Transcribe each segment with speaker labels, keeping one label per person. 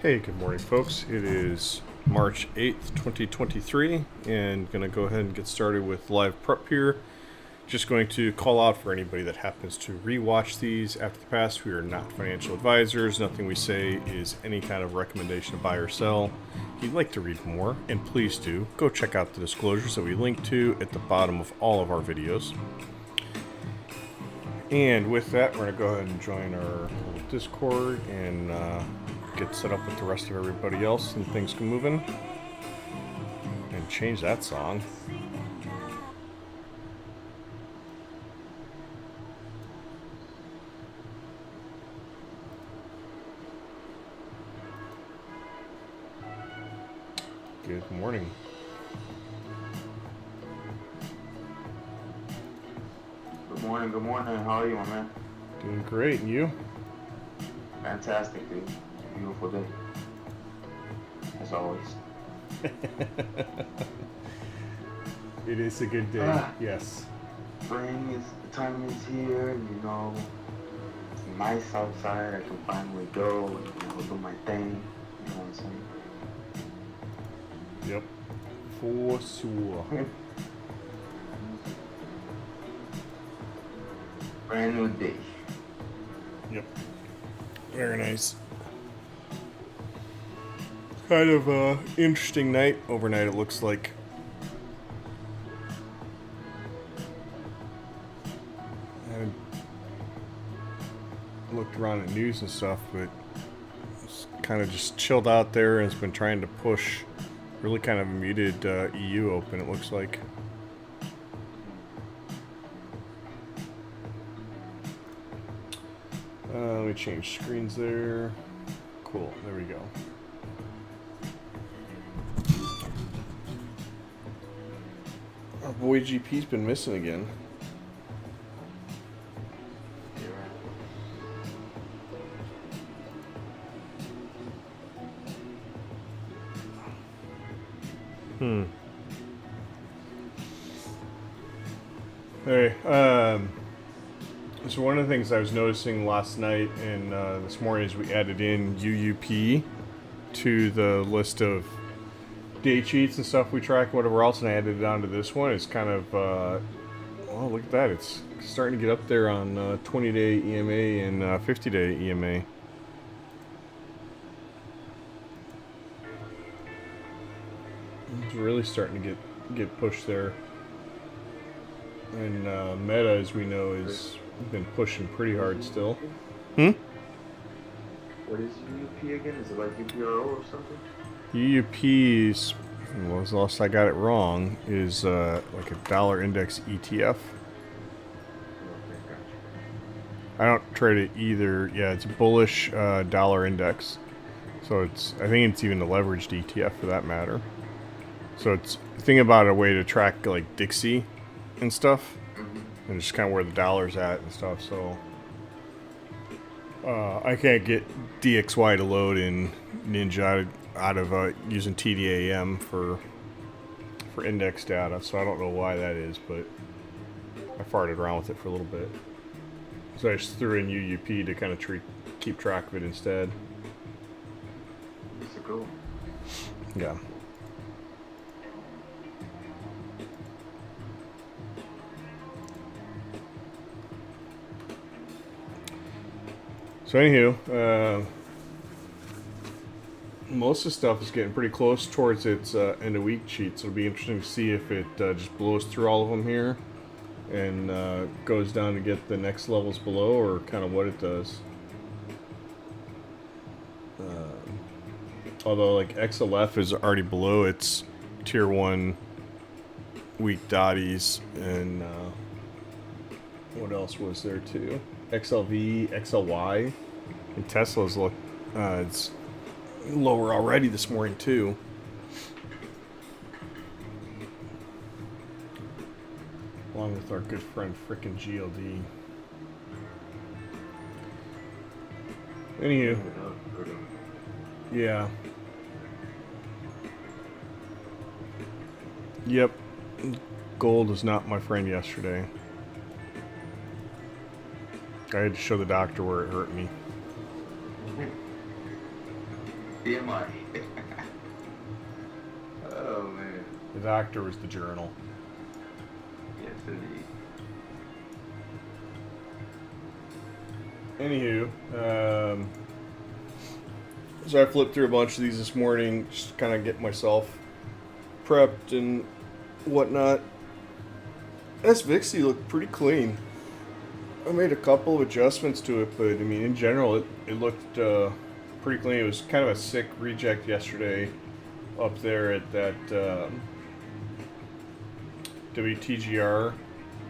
Speaker 1: Hey, good morning, folks. It is March 8th, 2023, and going to go ahead and get started with live prep here. Just going to call out for anybody that happens to rewatch these after the past. We are not financial advisors. Nothing we say is any kind of recommendation to buy or sell. If you'd like to read more, and please do, go check out the disclosures that we link to at the bottom of all of our videos. And with that, we're going to go ahead and join our little Discord and get set up with the rest of everybody else, and things can move in. And change that song. Good morning.
Speaker 2: Good morning, good morning. How are you, my man?
Speaker 1: Doing great, and you?
Speaker 2: Fantastic, dude. Beautiful day. As always.
Speaker 1: It is a good day, yes.
Speaker 2: Spring is, the time is here, you know. It's nice outside. I can finally go and do my thing. You know what I'm saying?
Speaker 1: Yep. For sure.
Speaker 2: Brand new day.
Speaker 1: Yep. Very nice. Kind of interesting night. Overnight, it looks like. I haven't looked around at news and stuff, but it's kind of just chilled out there, and it's been trying to push really kind of a muted EU open, it looks like. Let me change screens there. Cool, there we go. Our boy GP's been missing again. Hey, so one of the things I was noticing last night and this morning is we added in UUP to the list of day cheats and stuff we track, whatever else, and I added it onto this one. It's kind of, oh, look at that. It's starting to get up there on 20-day EMA and 50-day EMA. It's really starting to get pushed there. And Meta, as we know, has been pushing pretty hard still.
Speaker 2: What is UUP again? Is it like UPRO or something?
Speaker 1: UUP's, well, unless I got it wrong, is like a dollar index ETF. I don't trade it either. Yeah, it's a bullish dollar index. So I think it's even a leveraged ETF for that matter. So it's thinking about a way to track like Dixie and stuff, and just kind of where the dollar's at and stuff. So I can't get DXY to load in Ninja out of using TDAM for index data, so I don't know why that is, but I farted around with it for a little bit. So I just threw in UUP to kind of keep track of it instead.
Speaker 2: That's a cool.
Speaker 1: Yeah. So anywho, most of the stuff is getting pretty close towards its end of week cheat, so it'll be interesting to see if it just blows through all of them here and goes down to get the next levels below, or kind of what it does. Although like XLF is already below its tier 1 weak dotties, and what else was there too? XLV, XLY, and Tesla's it's lower already this morning too. Along with our good friend frickin' GLD. Anywho, yeah. Yep. Gold was not my friend yesterday. I had to show the doctor where it hurt me.
Speaker 2: TMI. Oh man.
Speaker 1: The doctor was the journal.
Speaker 2: Yes, indeed.
Speaker 1: Anywho, so I flipped through a bunch of these this morning, just kind of get myself prepped and whatnot. SVXY looked pretty clean. I made a couple of adjustments to it, but I mean, in general, it looked pretty clean. It was kind of a sick reject yesterday up there at that WTGR,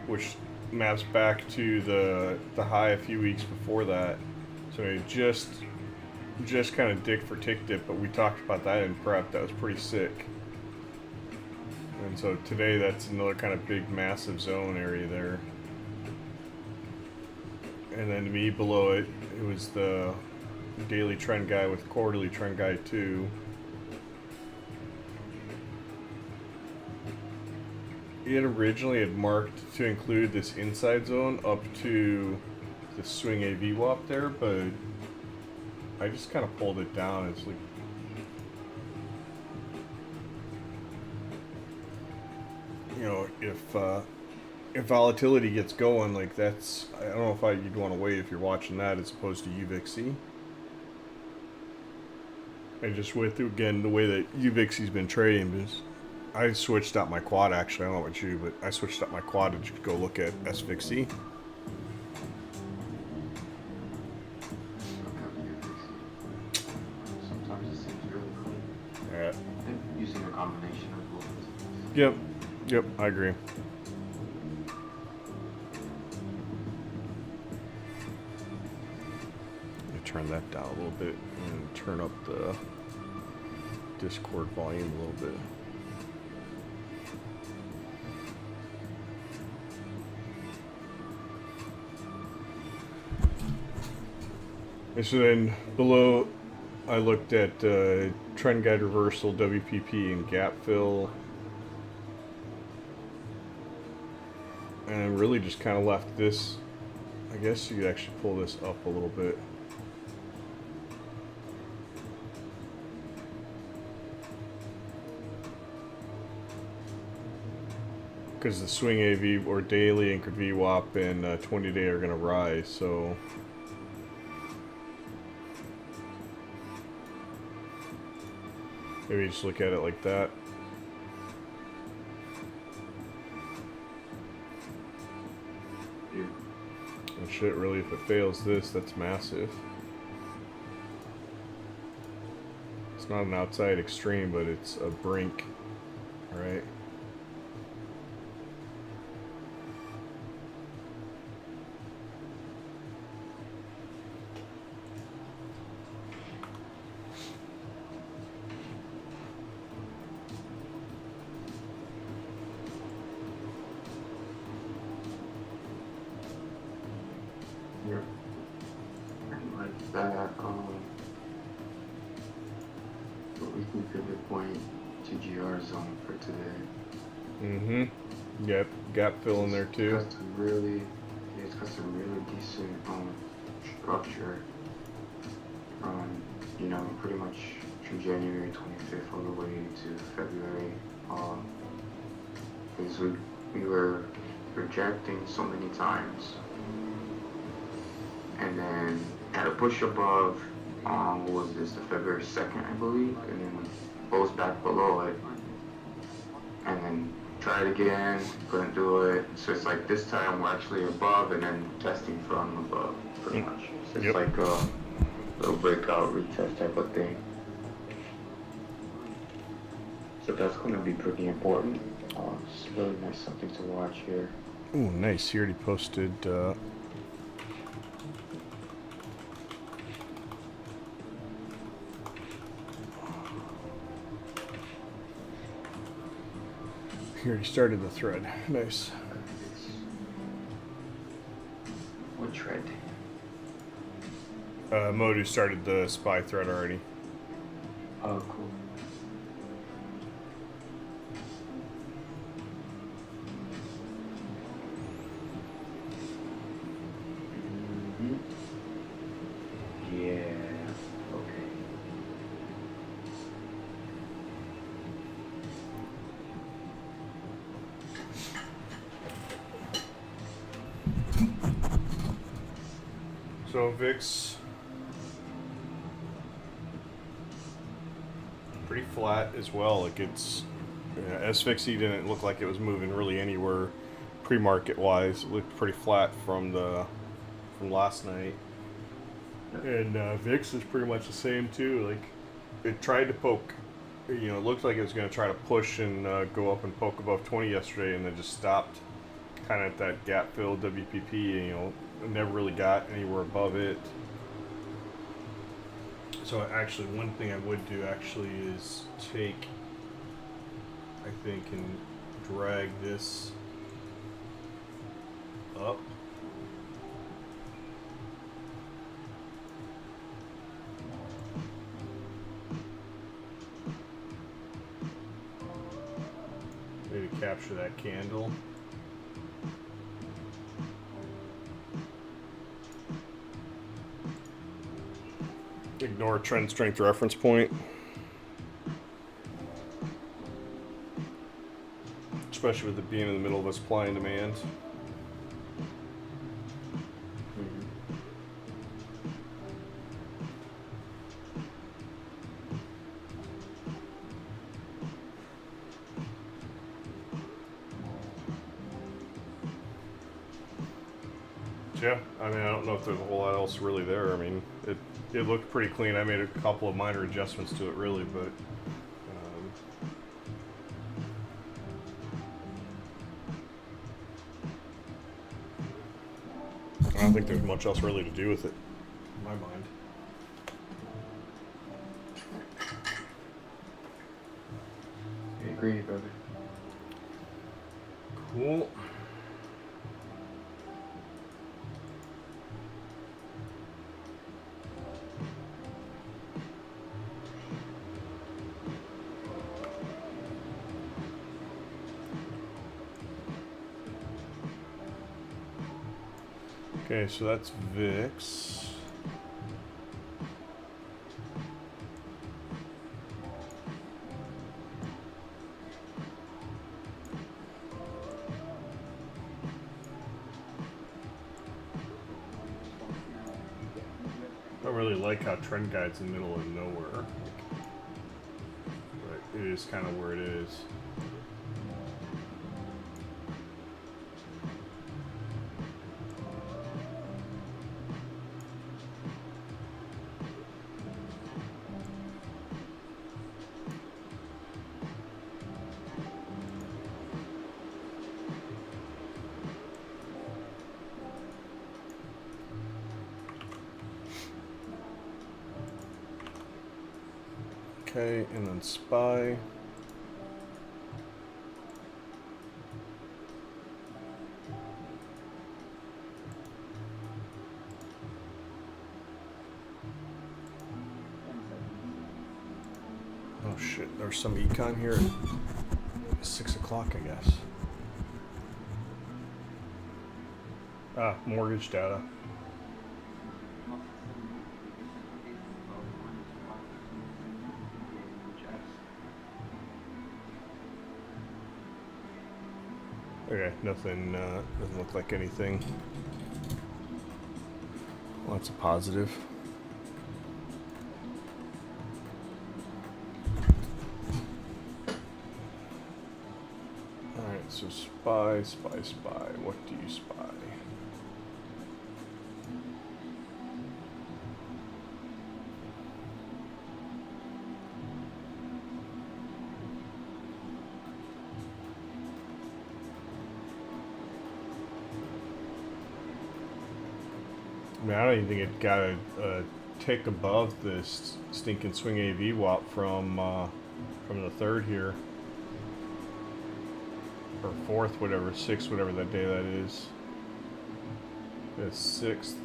Speaker 1: which maps back to the high a few weeks before that. So it just kind of dick for tick dip, but we talked about that in prep. That was pretty sick. And so today, that's another kind of big, massive zone area there. And then to me below it, it was the daily trend guy with quarterly trend guy too. It originally had marked to include this inside zone up to the swing AV WAP there, but I just kind of pulled it down. It's like, you know, if volatility gets going, like that's, I don't know if you'd want to wait if you're watching that as opposed to UVXY. And just with, again, the way that UVXY's been trading, because I switched out my quad actually, I don't know about you, but I switched out my quad to go look at SVXY.
Speaker 2: Sometimes it seems really cool.
Speaker 1: Yeah.
Speaker 2: Using a combination of both.
Speaker 1: Yep, I agree. Turn that down a little bit and turn up the Discord volume a little bit. And so then below, I looked at trend guide reversal, WPP, and gap fill, and really just kind of left this. I guess you could actually pull this up a little bit. Because the swing AV or daily anchored VWAP and 20-day are going to rise, so maybe just look at it like that.
Speaker 2: Yeah.
Speaker 1: And shit, really, if it fails this, that's massive. It's not an outside extreme, but it's a brink, alright?
Speaker 2: Like that, the weekly pivot point to GR zone for today.
Speaker 1: Mm-hmm. Yep, gap fill in there too.
Speaker 2: It's got some really decent structure. You know, pretty much from January 25th all the way to February. Because we were rejecting so many times. And then had a push above, what was this, the February 2nd, I believe, and then we closed back below it, and then tried again, couldn't do it. So it's like this time we're actually above and then testing from above, pretty much. So it's like a little breakout retest type of thing. So that's going to be pretty important. It's really nice, something to watch here.
Speaker 1: Ooh, nice. He already posted. He already started the thread. Nice.
Speaker 2: What thread?
Speaker 1: Modu started the spy thread already.
Speaker 2: Oh, cool. Yeah. Okay.
Speaker 1: So VIX pretty flat as well. Like it's SVXY didn't look like it was moving really anywhere pre-market wise. It looked pretty flat from last night. And VIX is pretty much the same too. Like it tried to poke. It looked like it was going to try to push and go up and poke above 20 yesterday, and then just stopped kind of at that gap fill WPP. It never really got anywhere above it. So actually, one thing I would do actually is take, I think, and drag this up. Maybe capture that candle. Ignore trend strength reference point. Especially with it being in the middle of a supply and demand. Yeah, I mean, I don't know if there's a whole lot else really there. I mean, it looked pretty clean. I made a couple of minor adjustments to it, really, but I don't think there's much else really to do with it, in my mind.
Speaker 2: I agree, brother.
Speaker 1: Cool. Okay, so that's VIX. I don't really like how trend guide's in the middle of nowhere. But it is kind of where it is. Okay, and then SPY. Oh shit, there's some econ here at 6 o'clock, I guess. Ah, mortgage data. Okay, nothing, doesn't look like anything. Well, that's a positive. Alright, so SPY. What do you spy? I mean, I don't even think it got a tick above this stinking swing AV WAP from the third here, or fourth, whatever, sixth, whatever that day that is. The sixth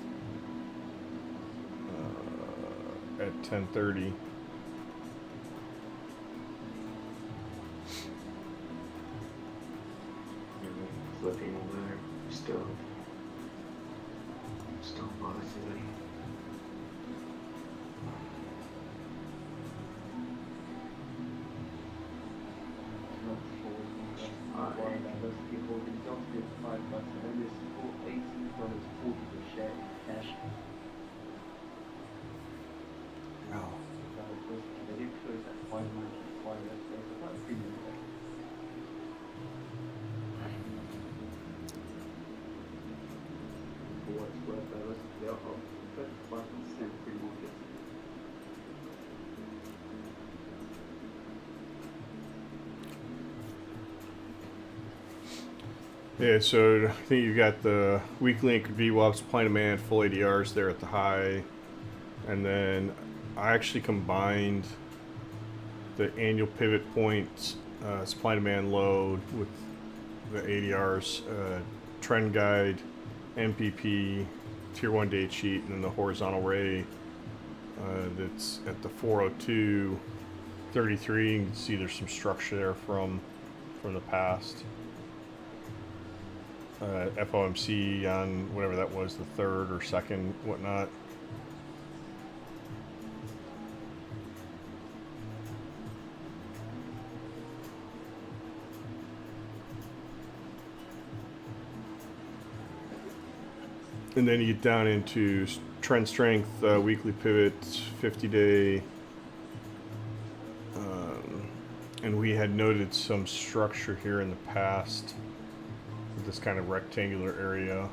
Speaker 1: at 10:30.
Speaker 2: Flipping over there, still volatility.
Speaker 1: Yeah, so I think you got the weekly anchored VWAP, supply and demand, full ADRs there at the high. And then I actually combined the annual pivot points, supply and demand load with the ADRs, trend guide, MPP, tier 1 date sheet, and then the horizontal ray that's at the 402.33. You can see there's some structure there from the past. FOMC on whatever that was, the third or second, whatnot. And then you get down into trend strength, weekly pivots, 50-day. And we had noted some structure here in the past with this kind of rectangular area.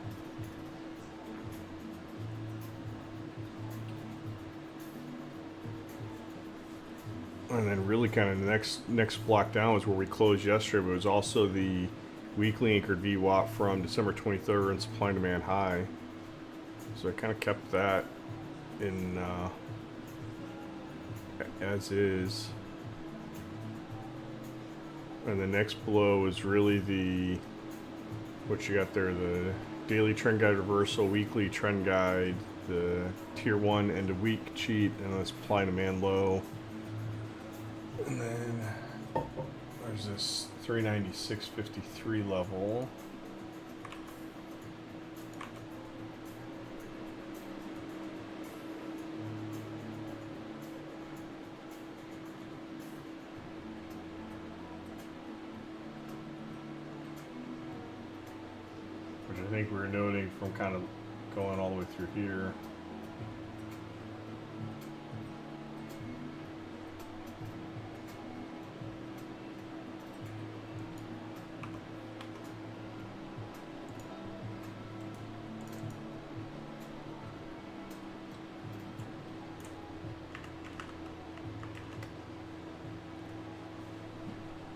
Speaker 1: And then really kind of the next block down was where we closed yesterday, but it was also the weekly anchored VWAP from December 23rd and supply and demand high. So I kind of kept that in as is. And the next below is really the, what you got there, the daily trend guide reversal, weekly trend guide, the tier 1 end of week cheat, and the supply and demand low. And then there's this 396.53 level. Which I think we were noting from kind of going all the way through here.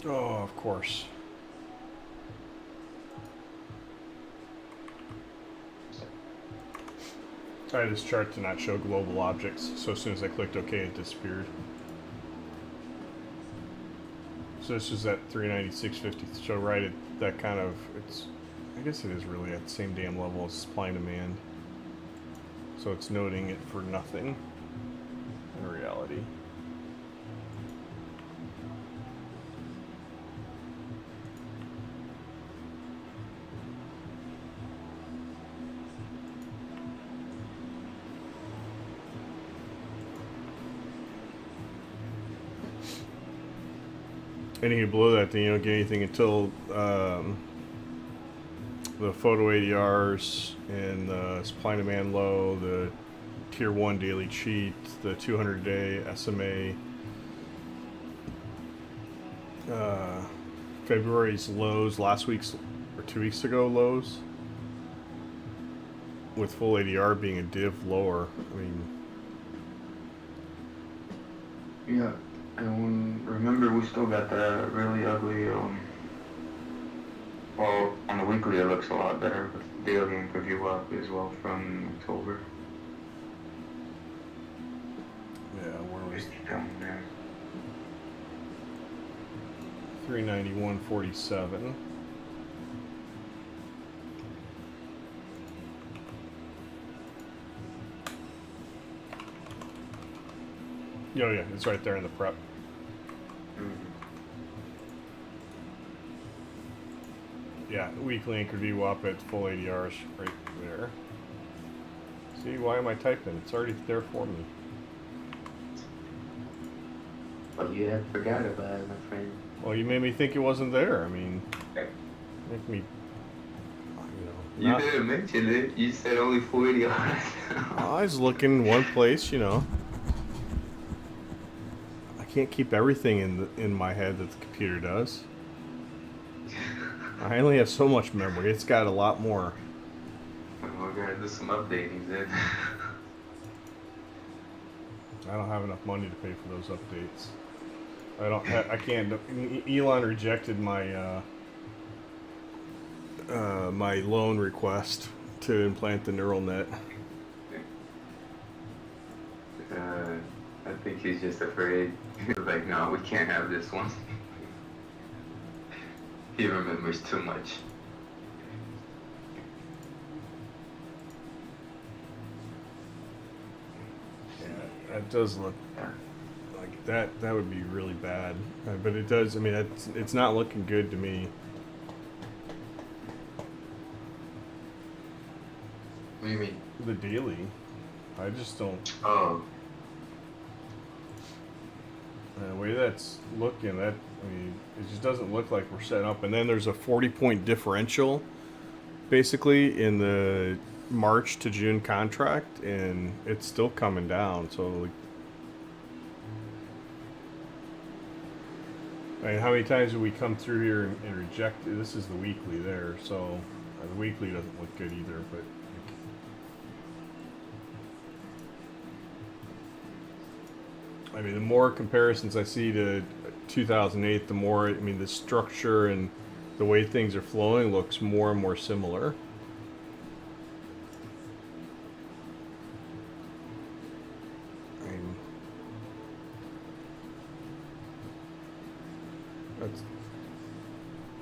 Speaker 1: Oh, of course. I had this chart to not show global objects, so as soon as I clicked OK, it disappeared. So this is at 396.50. So right at that kind of, it's, I guess it is really at the same damn level as supply and demand. So it's noting it for nothing in reality. Anything below that, then you don't get anything until the photo ADRs and the supply and demand low, the tier 1 daily cheat, the 200-day SMA, February's lows, last week's or 2 weeks ago lows, with full ADR being a div lower. I mean,
Speaker 2: Yeah. And remember, we still got that really ugly, well, on the weekly it looks a lot better, but daily and review up as well from October.
Speaker 1: yeah, where was
Speaker 2: Down there.
Speaker 1: 391.47? Oh yeah, it's right there in the prep. Yeah, weekly anchored VWAP at full ADRs right there. See, why am I typing? It's already there for me.
Speaker 3: But you have forgot about it, my friend.
Speaker 1: Well, you made me think it wasn't there. I mean, make me,
Speaker 2: You
Speaker 1: not,
Speaker 2: didn't mention it. You said only 40 hours.
Speaker 1: I was looking one place, you know. I can't keep everything in my head that the computer does. I only have so much memory. It's got a lot more.
Speaker 2: Oh, gotta do some updating then.
Speaker 1: I don't have enough money to pay for those updates. I can't. Elon rejected my my loan request to implant the neural net.
Speaker 2: I think he's just afraid. He's like, no, we can't have this one. He remembers too much.
Speaker 1: Yeah, that does look like that. That would be really bad. But it does. I mean, it's not looking good to me.
Speaker 2: What do you mean?
Speaker 1: The daily, I just don't.
Speaker 2: Oh.
Speaker 1: The way that's looking, I mean, it just doesn't look like we're setting up. And then there's a 40-point differential, basically, in the March to June contract, and it's still coming down. So, like, I mean, how many times do we come through here and reject? This is the weekly there, so the weekly doesn't look good either. But I mean, the more comparisons I see to 2008, the more, I mean, the structure and the way things are flowing looks more and more similar. I mean,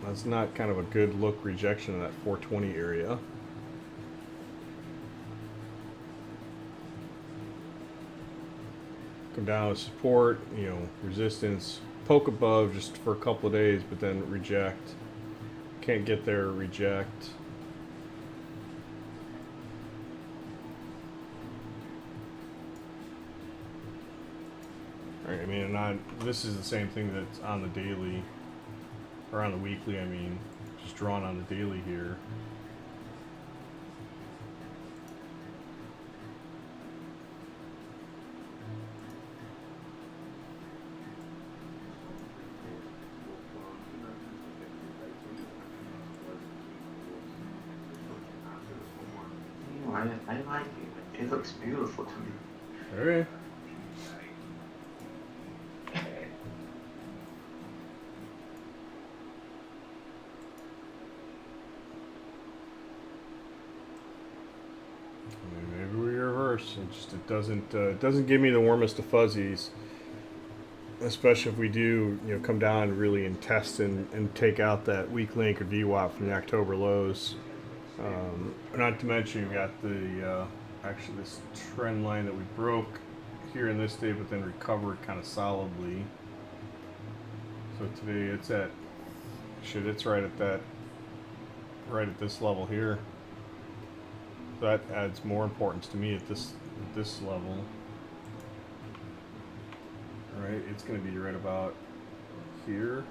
Speaker 1: that's not kind of a good look rejection in that 420 area. Come down with support, you know, resistance, poke above just for a couple of days, but then reject. Can't get there, reject. Right, I mean, this is the same thing that's on the daily, or on the weekly, I mean, just drawn on the daily here.
Speaker 2: I like it. It looks beautiful to me.
Speaker 1: Alright. Maybe we reverse. It doesn't give me the warmest of fuzzies, especially if we do, you know, come down really and test and take out that weak link or VWAP from the October lows. Not to mention, we got the actually this trend line that we broke here in this day, but then recovered kind of solidly. So today it's at it's right at this level here. So that adds more importance to me at this level. All right, it's going to be right about here.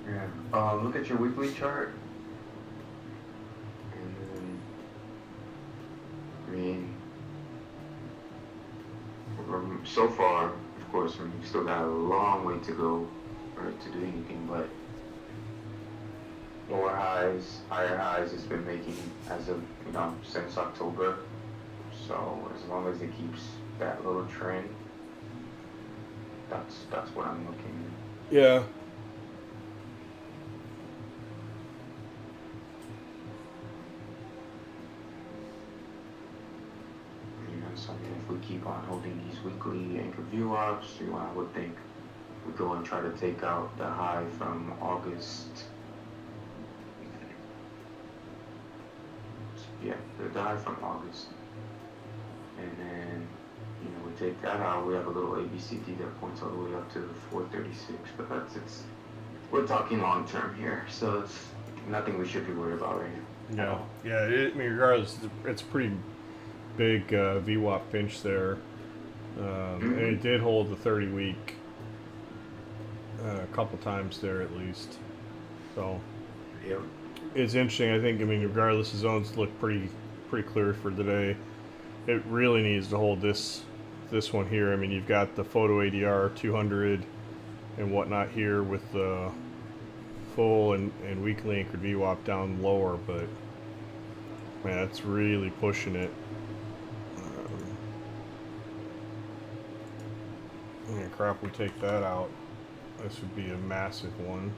Speaker 2: Yeah. Look at your weekly chart. And then, I mean, so far, of course, we've still got a long way to go, right, to do anything, but lower highs, higher highs it's been making as of, you know, since October. So as long as it keeps that little trend, that's what I'm looking at.
Speaker 1: Yeah.
Speaker 2: So if we keep on holding these weekly anchor view ups, I would think we go and try to take out the high from August. Yeah, the high from August. And then, you know, we take that out, we have a little ABCD that points all the way up to 436, but we're talking long term here, so it's nothing we should be worried about right now.
Speaker 1: Yeah. I mean, regardless, it's pretty big VWAP pinch there. And it did hold the 30-week a couple times there at least. So
Speaker 2: Yep.
Speaker 1: it's interesting. I mean, regardless, the zones look pretty clear for today. It really needs to hold this this one here, I mean, you've got the photo ADR 200 and whatnot here with the full and weakly anchored VWAP down lower, but man, that's really pushing it. Yeah, crap, we take that out. This would be a massive one.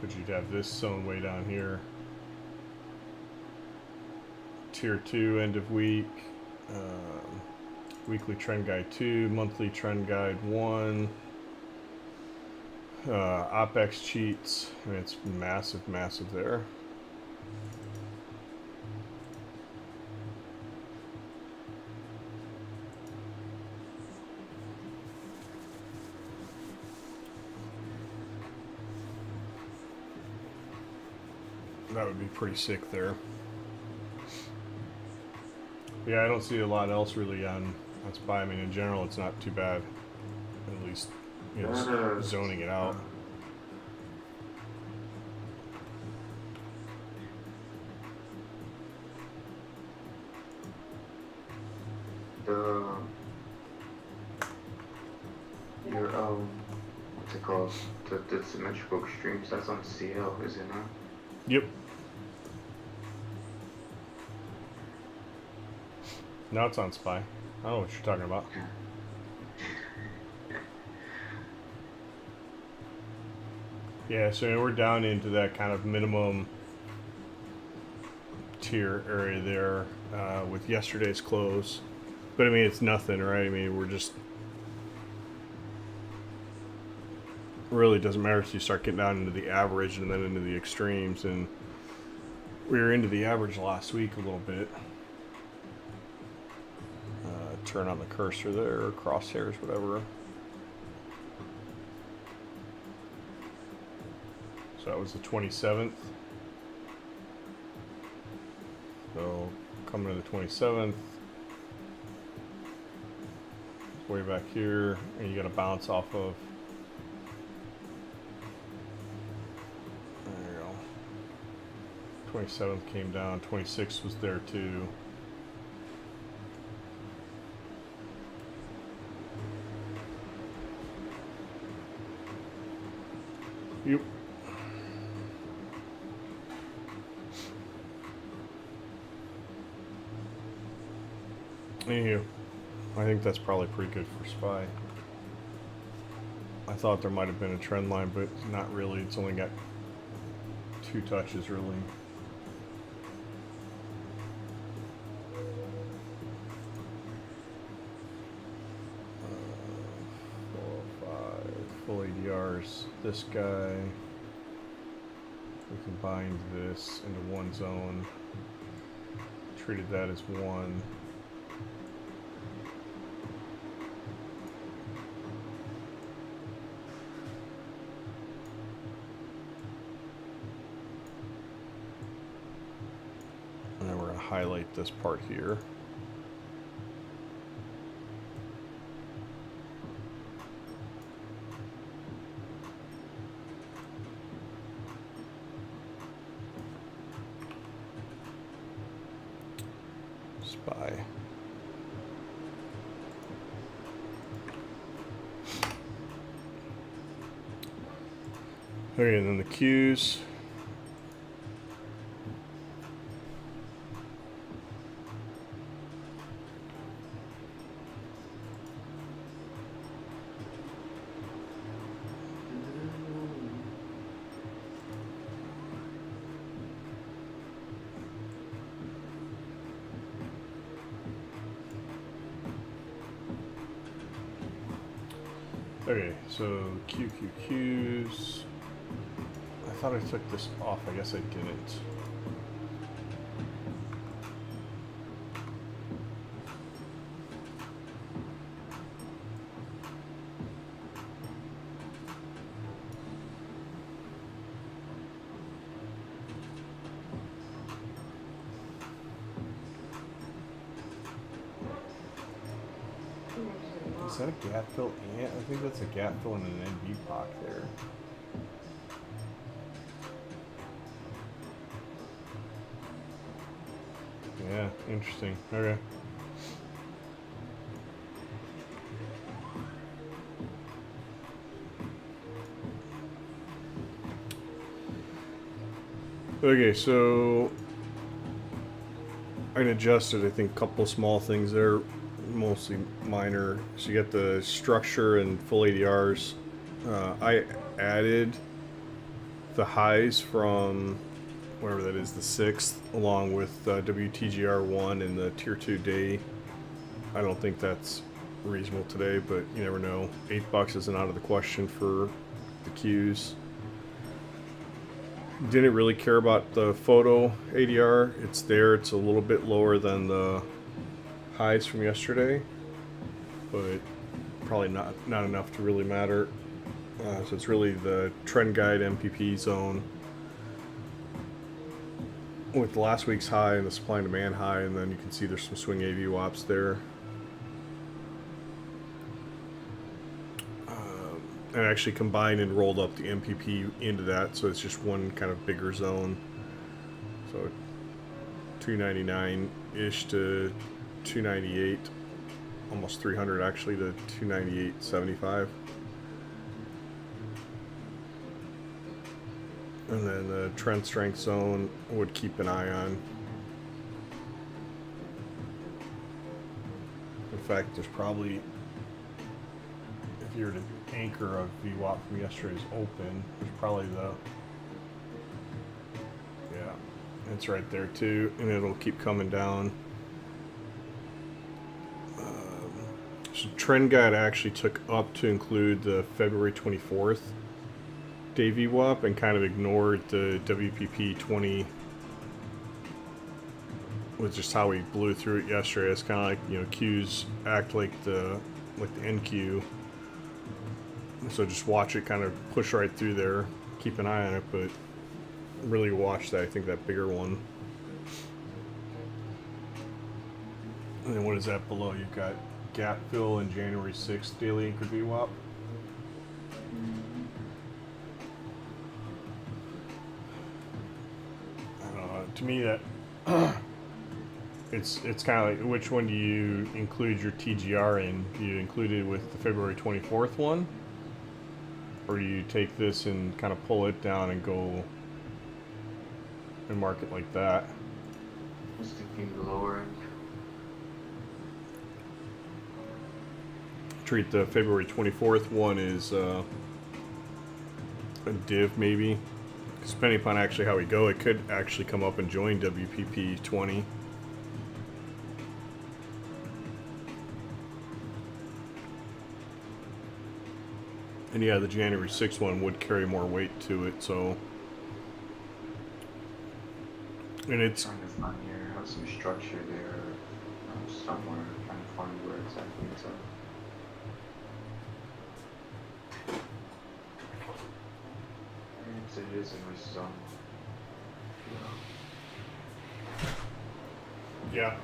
Speaker 1: But you'd have this zone way down here. Tier 2, end of week. Weekly trend guide 2, monthly trend guide 1. OPEX cheats. I mean, it's massive, massive there. That would be pretty sick there. Yeah, I don't see a lot else really on SPY. I mean, in general, it's not too bad. At least, you know, zoning it out.
Speaker 2: What's it called? The symmetrical extremes, that's on CL, is it not?
Speaker 1: Yep. Now it's on SPY. I don't know what you're talking about. Yeah, so we're down into that kind of minimum tier area there with yesterday's close. But I mean, it's nothing, right? I mean, we're just... really doesn't matter if you start getting down into the average and then into the extremes. And we were into the average last week a little bit. Turn on the cursor there, crosshairs, whatever. So that was the 27th. So coming to the 27th, way back here, and you got to bounce off of. There you go. 27th came down. 26th was there too. Yep. Anywho, I think that's probably pretty good for SPY. I thought there might have been a trend line, but not really. It's only got 2 touches, really. Full ADRs. This guy. We combined this into one zone. Treated that as one. And then we're going to highlight this part here. SPY. Okay, and then the Qs. Okay, so QQQs. I thought I took this off. I guess I didn't. Is that a gap fill? Yeah, I think that's a gap fill and an NV POC there. Yeah, interesting. Okay. Okay, so I adjusted, I think, a couple small things there, mostly minor. So you got the structure and full ADRs. I added the highs from whatever that is, the 6th, along with WTGR1 and the Tier 2 day. I don't think that's reasonable today, but you never know. $8 isn't out of the question for the Qs. Didn't really care about the photo ADR. It's there. It's a little bit lower than the highs from yesterday, but probably not enough to really matter. So it's really the trend guide MPP zone with last week's high and the supply and demand high, and then you can see there's some swing AV WAPs there. And actually combined and rolled up the MPP into that, so it's just one kind of bigger zone. So 299-ish to 298, almost 300 actually to 298.75. And then the trend strength zone would keep an eye on. In fact, there's probably, if you were to anchor a VWAP from yesterday's open, there's probably the, yeah, it's right there too, and it'll keep coming down. So trend guide actually took up to include the February 24th day VWAP and kind of ignored the WPP 20 with just how we blew through it yesterday. It's kind of like, you know, Qs act like the NQ. So just watch it kind of push right through there. Keep an eye on it, but really watch that. I think that bigger one. And then what is that below? You've got gap fill in January 6th daily anchor VWAP. I don't know. To me, that it's kind of like, which one do you include your TGR in? Do you include it with the February 24th one? Or do you take this and kind of pull it down and go and mark it like that?
Speaker 2: I was thinking the lower end.
Speaker 1: Treat the February 24th one as a div maybe. Because depending upon actually how we go, it could actually come up and join WPP 20. And yeah, the January 6th one would carry more weight to it, so. And it's
Speaker 2: Trying to find here, have some structure there somewhere. Trying to find where exactly it's at. It is in my zone.
Speaker 1: yeah.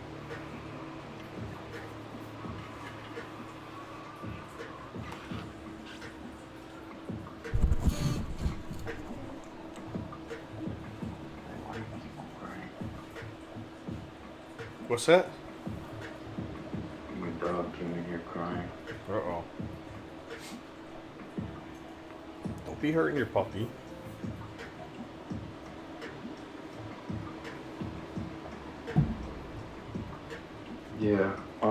Speaker 2: Why do you keep on crying?
Speaker 1: What's that?
Speaker 2: My dog came in here crying.
Speaker 1: Uh-oh. Don't be hurting your puppy.
Speaker 2: Yeah, I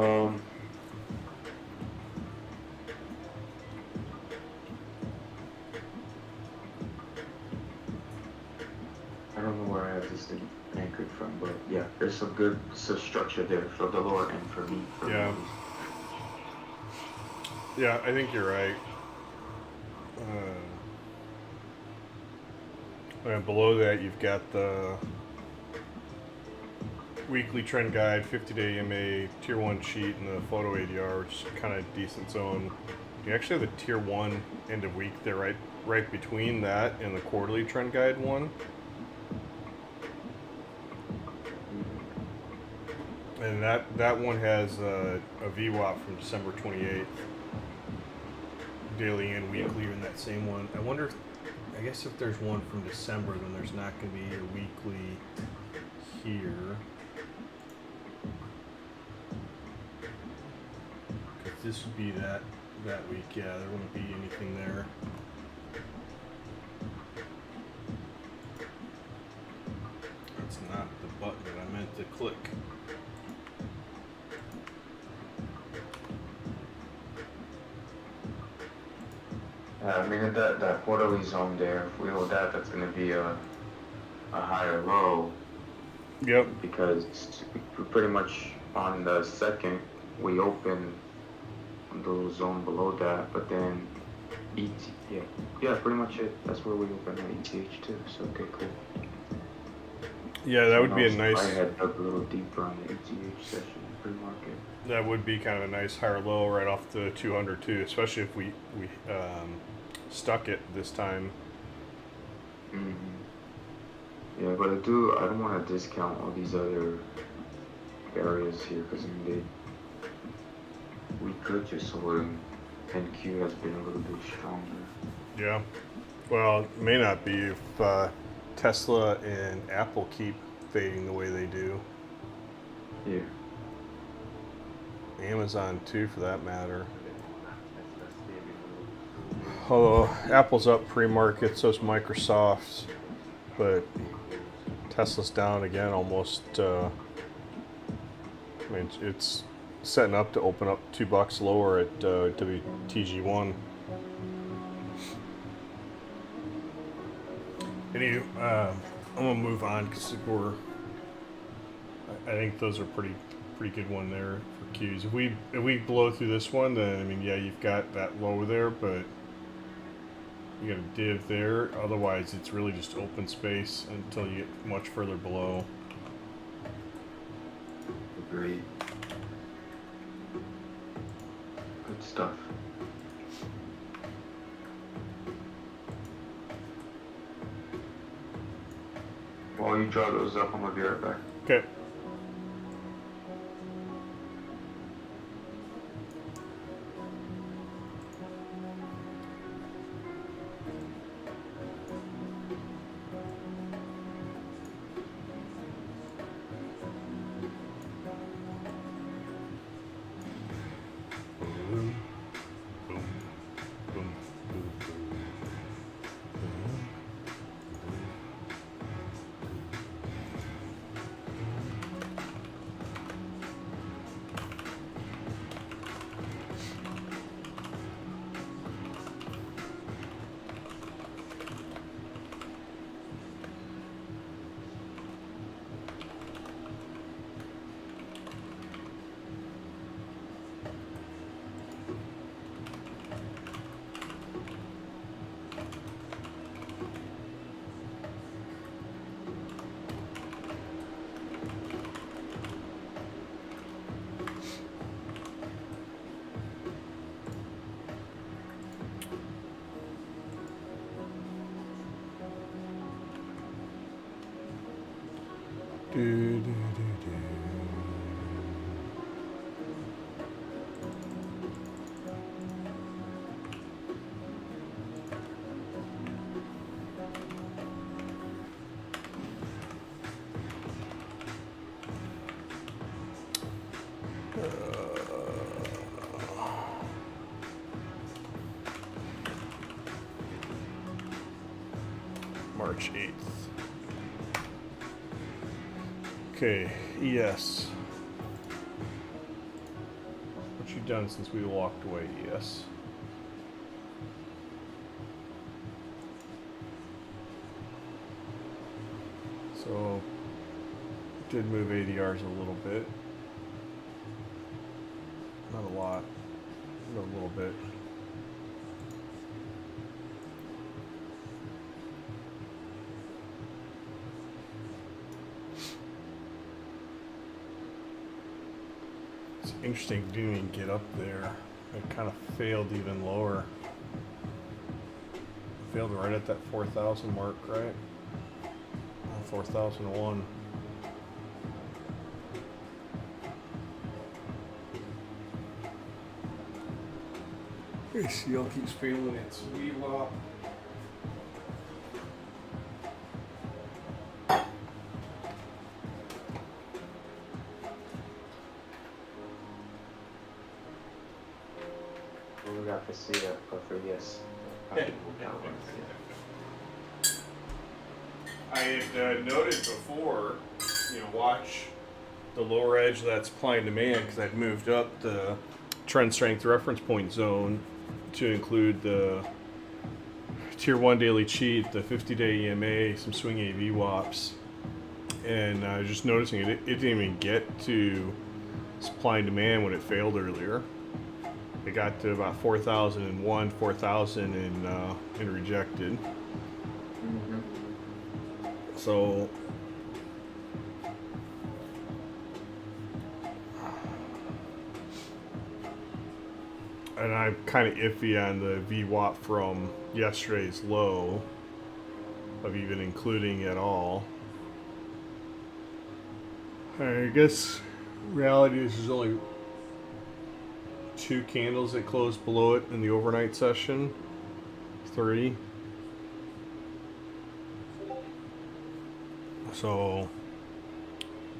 Speaker 2: don't know where I have this thing anchored from, but yeah, there's some good structure there for the lower end for me.
Speaker 1: Yeah. Yeah, I think you're right. And below that, you've got the weekly trend guide, 50-day MA, tier 1 sheet, and the photo ADR, which is kind of decent zone. You actually have the tier 1 end of week there, right between that and the quarterly trend guide one. And that one has a VWAP from December 28th. Daily and weekly in that same one. I wonder, I guess if there's one from December, then there's not going to be a weekly here. This would be that week. Yeah, there wouldn't be anything there. That's not the button that I meant to click.
Speaker 2: I mean, that quarterly zone there, if we hold that, that's going to be a higher low.
Speaker 1: Yep.
Speaker 2: Because we pretty much on the second, we open the little zone below that, but then yeah, pretty much it. That's where we open at ETH too. So okay, cool.
Speaker 1: Yeah, that would be a
Speaker 2: I
Speaker 1: nice.
Speaker 2: had dug a little deeper on the ETH session pre-market.
Speaker 1: That would be kind of a nice higher low right off the 200 too, especially if we stuck it this time.
Speaker 2: Mm-hmm. Yeah, but I don't want to discount all these other areas here because I mean we could just hold them. NQ has been a little bit stronger.
Speaker 1: Yeah. Well, it may not be if Tesla and Apple keep fading the way they do.
Speaker 2: Yeah.
Speaker 1: Amazon too, for that matter. Although Apple's up pre-market, so is Microsoft, but Tesla's down again almost. I mean, it's setting up to open up $2 lower at WTG1. Anyway, I'm gonna move on because I think those are pretty good one there for Qs. If we blow through this one, then I mean, yeah, you've got that low there, but you got a div there. Otherwise, it's really just open space until you get much further below.
Speaker 2: Agreed. Good stuff. While you draw those up, I'm gonna be right back.
Speaker 1: Okay. March 8th. Okay, ES. What you done since we walked away, ES? So, did move ADRs a little bit. Not a lot, but a little bit. It's interesting, didn't even get up there. It kind of failed even lower. Failed right at that 4,000 mark, right? 4,001. ACL keeps failing it, so we
Speaker 3: forgot for see it, but for yes. I can move that one, yeah.
Speaker 1: I had noted before, watch the lower edge of that supply and demand because I'd moved up the trend strength reference point zone to include the tier 1 daily cheat, the 50-day EMA, some swing AV WAPs. And I was just noticing it didn't even get to supply and demand when it failed earlier. It got to about 4,001, 4,000 and rejected.
Speaker 3: Mm-hmm.
Speaker 1: So and I'm kind of iffy on the VWAP from yesterday's low of even including it all. I guess reality is there's only 2 candles that closed below it in the overnight session. 3. So,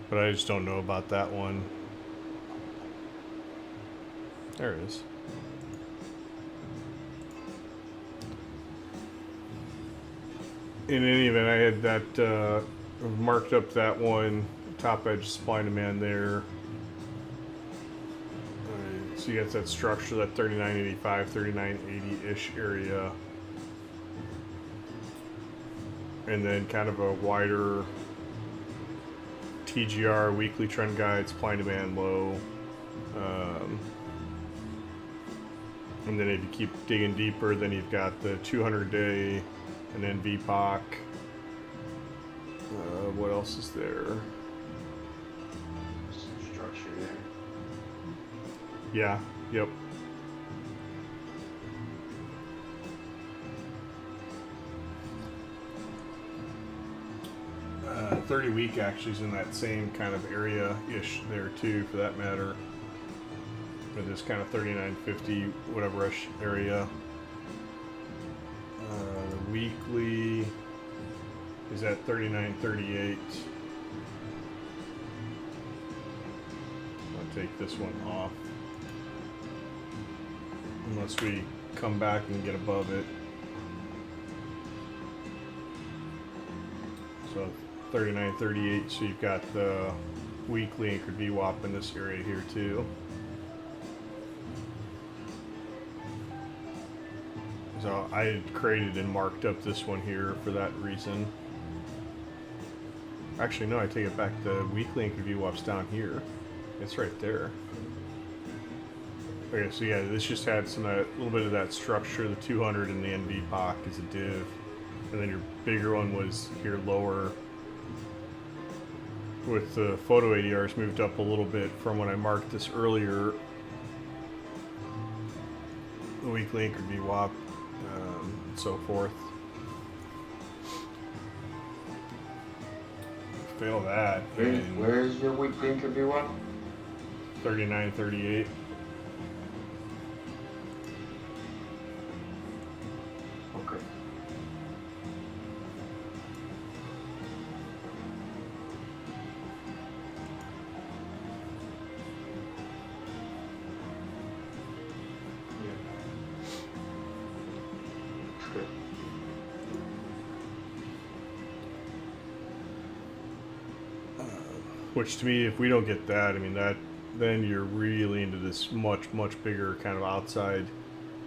Speaker 1: but I just don't know about that one. There it is. In any event, I had that marked up that one top edge supply and demand there. So you got that structure, that 3985, 3980-ish area. And then kind of a wider TGR weekly trend guide, supply and demand low. And then if you keep digging deeper, then you've got the 200-day and then VPOC. What else is there?
Speaker 3: Some structure there.
Speaker 1: Yeah, yep. 30-week actually is in that same kind of area-ish there too, for that matter. For this kind of 39.50 whatever-ish area. The weekly is at 39.38. I'll take this one off. Unless we come back and get above it. So 39.38, so you've got the weekly anchored VWAP in this area here too. So I had created and marked up this one here for that reason. Actually, no, I take it back. The weekly anchored VWAP's down here. It's right there. Okay, so yeah, this just had some a little bit of that structure. The 200 and the NVPOC is a div, and then your bigger one was here lower. With the photo ADRs moved up a little bit from when I marked this earlier. The weekly anchored VWAP, and so forth. Fail that.
Speaker 3: Where's your weekly anchored VWAP?
Speaker 1: 39.38.
Speaker 3: Okay. Good.
Speaker 1: Which to me, if we don't get that, I mean that, then you're really into this much bigger kind of outside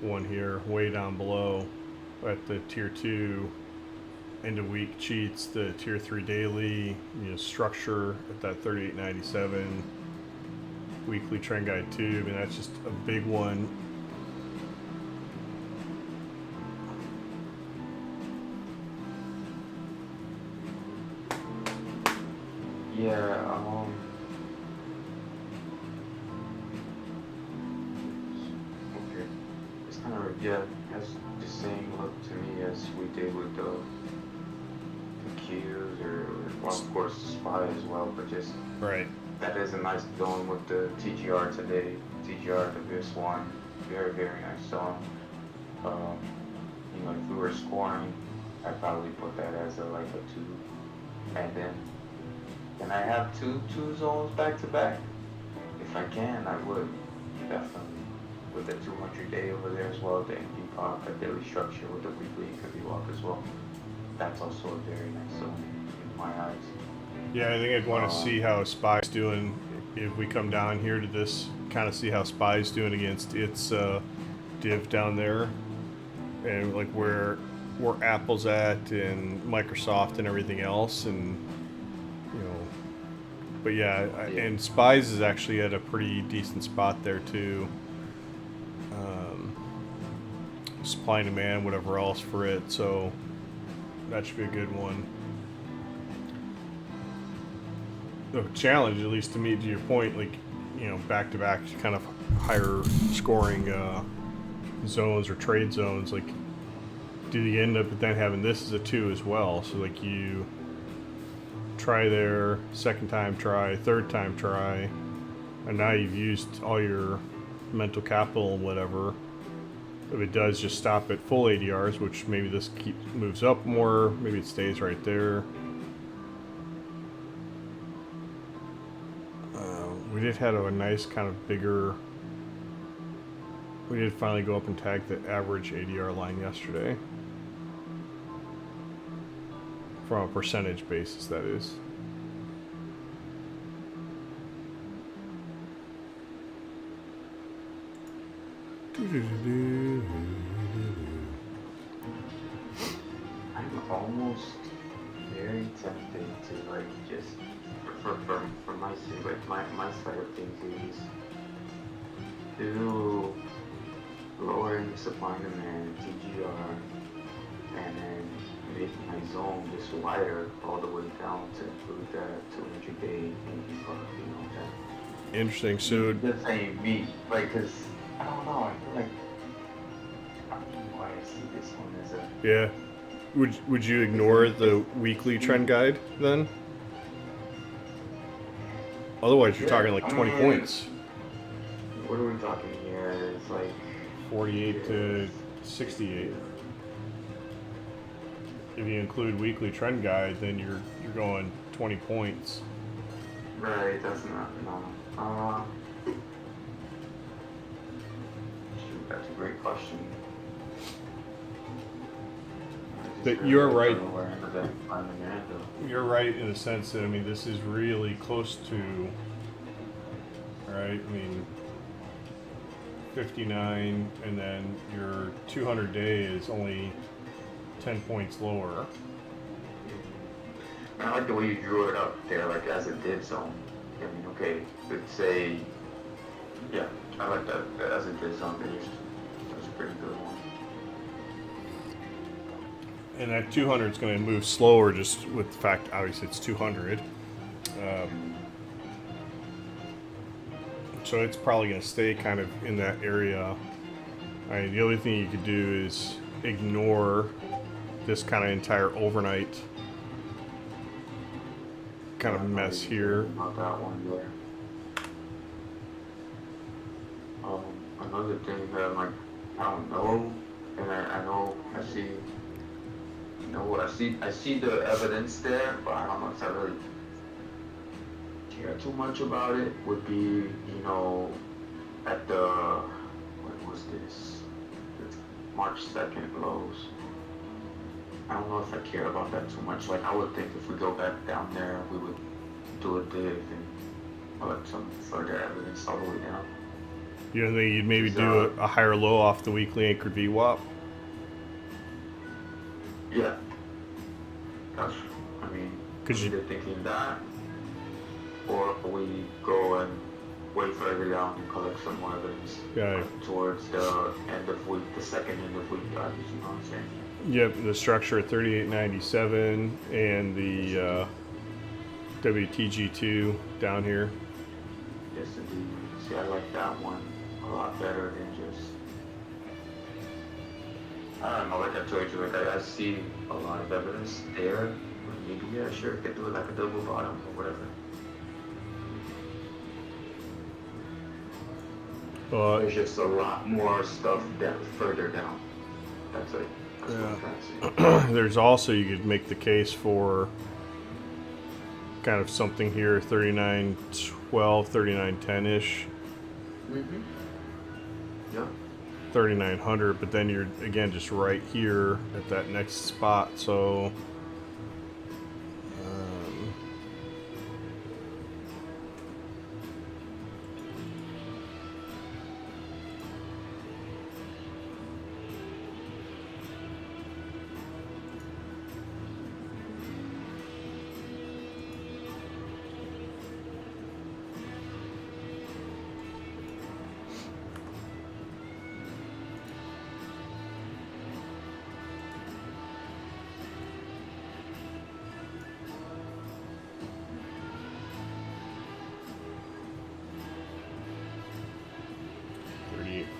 Speaker 1: one here, way down below, at the tier 2 end of week cheats, the tier 3 daily, structure at that 38.97, weekly trend guide 2. I mean that's just a big one.
Speaker 3: Yeah, okay. It's kind of, yeah, has the same look to me as we did with the Qs or, well, of course, the SPY as well, but just,
Speaker 1: Right.
Speaker 3: that is a nice zone with the TGR today. TGR, the SVXY, very nice zone. If we were scoring, I'd probably put that as a 2. And then, can I have two zones back to back? If I can, I would, definitely. with the 200 day over there as well, the NV pop, a daily structure with the weekly NV walk as well. That's also a very nice zone in my eyes.
Speaker 1: Yeah, I think I'd want to see how SPY's doing if we come down here to this, kind of see how SPY's doing against its div down there, and like where Apple's at and Microsoft and everything else, and you know. But yeah, and SPY's is actually at a pretty decent spot there too. Supply and demand, whatever else for it, so that should be a good one. The challenge, at least to me, to your point, like, you know, back to back kind of higher scoring zones or trade zones, like, do you end up then having this as a 2 as well? So like you try there, second time try, third time try, and now you've used all your mental capital and whatever. If it does just stop at full ADRs, which maybe this moves up more, maybe it stays right there. We did have a nice kind of bigger, we did finally go up and tag the average ADR line yesterday. From a percentage basis, that is.
Speaker 3: I'm almost very tempted to like just for my sake, like my side of things is do lowering the supply and demand TGR and then make my zone just wider all the way down to include that 200 day NV part, you know, that.
Speaker 1: Interesting. So
Speaker 3: The same meat, like, cause I don't know, I feel like I don't know why I see this one as a.
Speaker 1: yeah, would you ignore the weekly trend guide then? Otherwise, you're talking like 20 points.
Speaker 3: What are we talking here? It's like
Speaker 1: 48 to 68. If you include weekly trend guide, then you're going 20 points.
Speaker 3: right. That's not no. Shoot, that's a great question.
Speaker 1: But you're right.
Speaker 3: Where I ended up finding it, though.
Speaker 1: You're right in the sense that, I mean, this is really close to, right? I mean, 59, and then your 200 day is only 10 points lower.
Speaker 3: I like the way you drew it up there, like as a div zone. I mean, okay, let's say, yeah, I like that as a div zone. That's a pretty good one.
Speaker 1: And that 200 is going to move slower just with the fact, obviously, it's 200. So it's probably going to stay kind of in that area. I mean, the other thing you could do is ignore this kind of entire overnight kind of mess here.
Speaker 3: Not that one there. Another thing that I'm like, I don't know, and I know I see. You know, I see the evidence there, but I don't know if I really care too much about it. Would be, you know, at the, what was this? The March 2nd lows. I don't know if I care about that too much. Like, I would think if we go back down there, we would do a div and put some further evidence all the way down.
Speaker 1: You don't think you'd maybe do a higher low off the weekly anchored VWAP?
Speaker 3: Yeah. That's, I mean,
Speaker 1: Could you-
Speaker 3: either thinking that, or we go and wait further down and collect some more evidence towards the end of week, the second end of week, you know what I'm saying?
Speaker 1: Yep, the structure at 3897 and the WTG2 down here.
Speaker 3: Yes, indeed. See, I like that one a lot better than just. I don't know, like I told you, like I see a lot of evidence there. Maybe, yeah, sure, could do it like a double bottom or whatever. There's just a lot more stuff further down. That's it. That's what I'm trying to say.
Speaker 1: There's also, you could make the case for kind of something here, 3912, 3910-ish.
Speaker 3: Yep.
Speaker 1: 3,900, but then you're again just right here at that next spot. So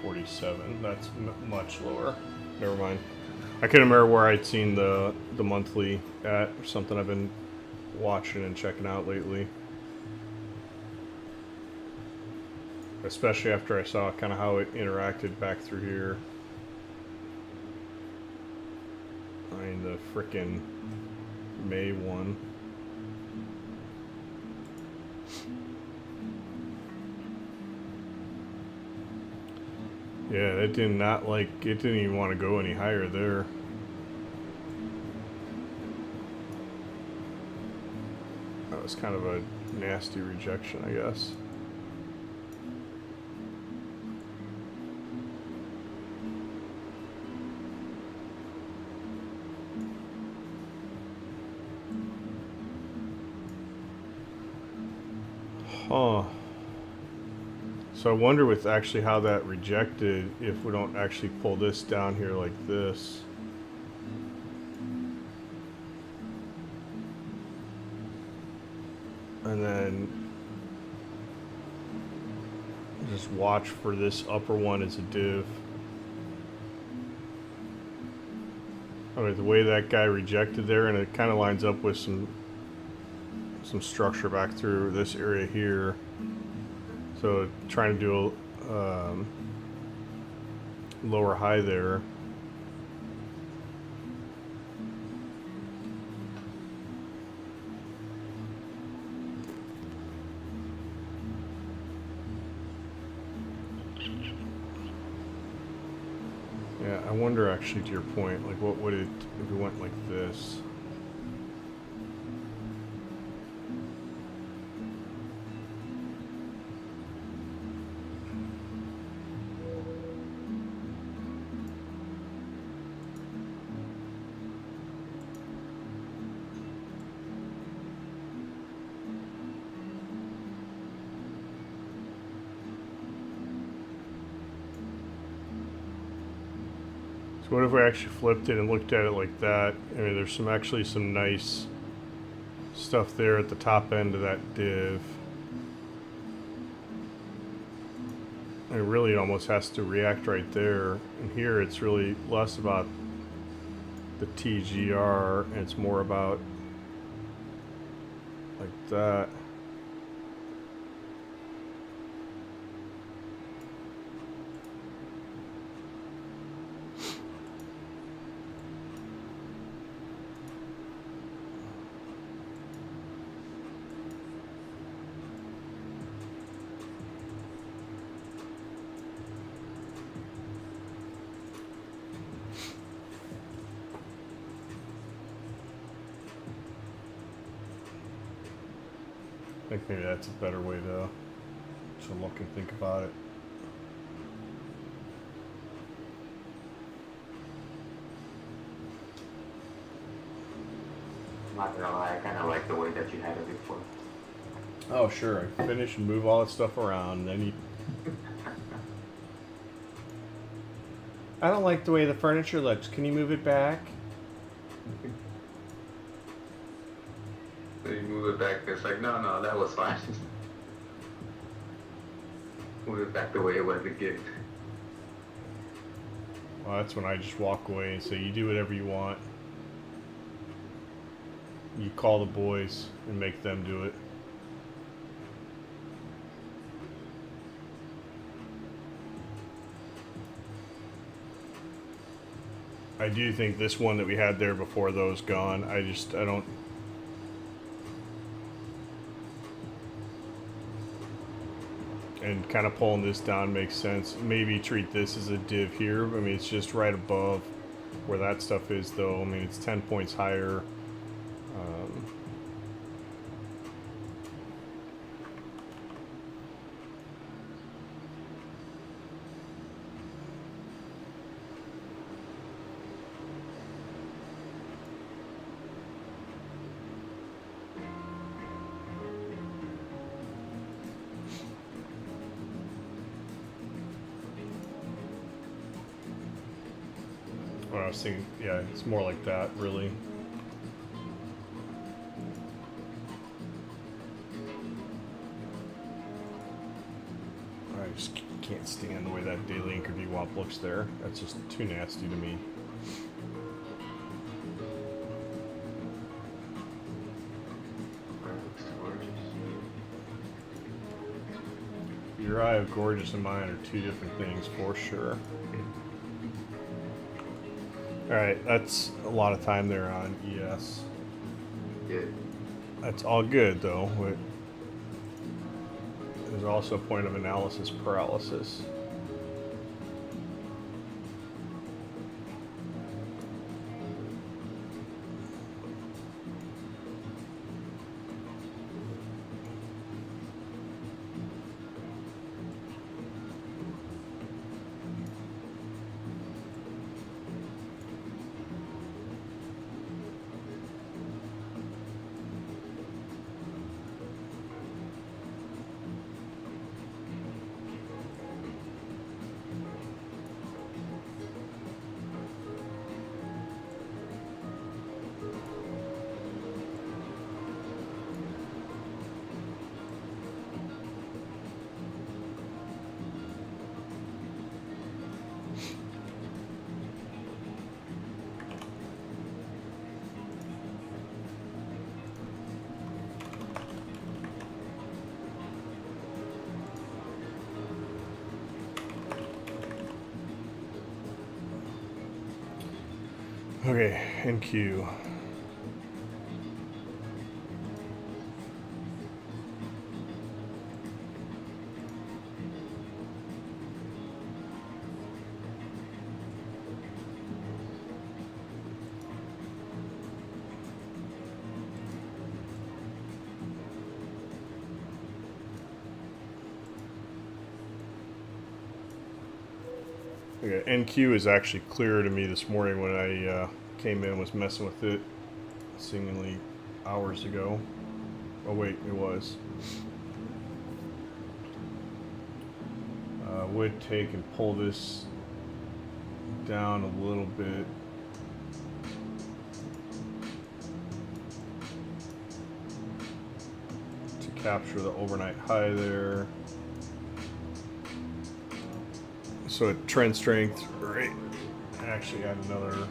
Speaker 1: $38.47. That's much lower. Never mind. I couldn't remember where I'd seen the monthly at, or something I've been watching and checking out lately. Especially after I saw kind of how it interacted back through here. I mean, the frickin' May one. Yeah, it did not like, it didn't even want to go any higher there. That was kind of a nasty rejection, I guess. Huh. So I wonder with actually how that rejected, if we don't actually pull this down here like this. And then just watch for this upper one as a div. I mean, the way that guy rejected there, and it kind of lines up with some structure back through this area here. So trying to do a lower high there. Yeah, I wonder actually, to your point, like what would it, if we went like this? So what if we actually flipped it and looked at it like that? I mean, there's actually some nice stuff there at the top end of that div. And really it almost has to react right there. And here it's really less about the TGR and it's more about like that. I think maybe that's a better way to look and think about it.
Speaker 2: I'm not gonna lie, I kind of like the way that you had it before.
Speaker 1: Oh, sure. I finish and move all that stuff around, and then you... I don't like the way the furniture looks. Can you move it back?
Speaker 2: So you move it back, it's like, no, that was fine. Move it back the way it was again.
Speaker 1: Well, that's when I just walk away and say, you do whatever you want. You call the boys and make them do it. I do think this one that we had there before those gone, I don't... And And kind of pulling this down makes sense. Maybe treat this as a div here. I mean, it's just right above where that stuff is, though. I mean, it's 10 points higher. I was thinking, yeah, it's more like that, really. I just can't stand the way that daily anchor VWAP looks there. That's just too nasty to me. Your eye of gorgeous and mine are two different things for sure. Alright, that's a lot of time there on ES.
Speaker 2: Yeah.
Speaker 1: That's all good though. There's also a point of analysis paralysis. Okay, NQ. Okay, NQ is actually clearer to me this morning when I came in and was messing with it seemingly hours ago. Oh wait, it was. Would take and pull this down a little bit. To capture the overnight high there. So at trend strength, right? Actually add another.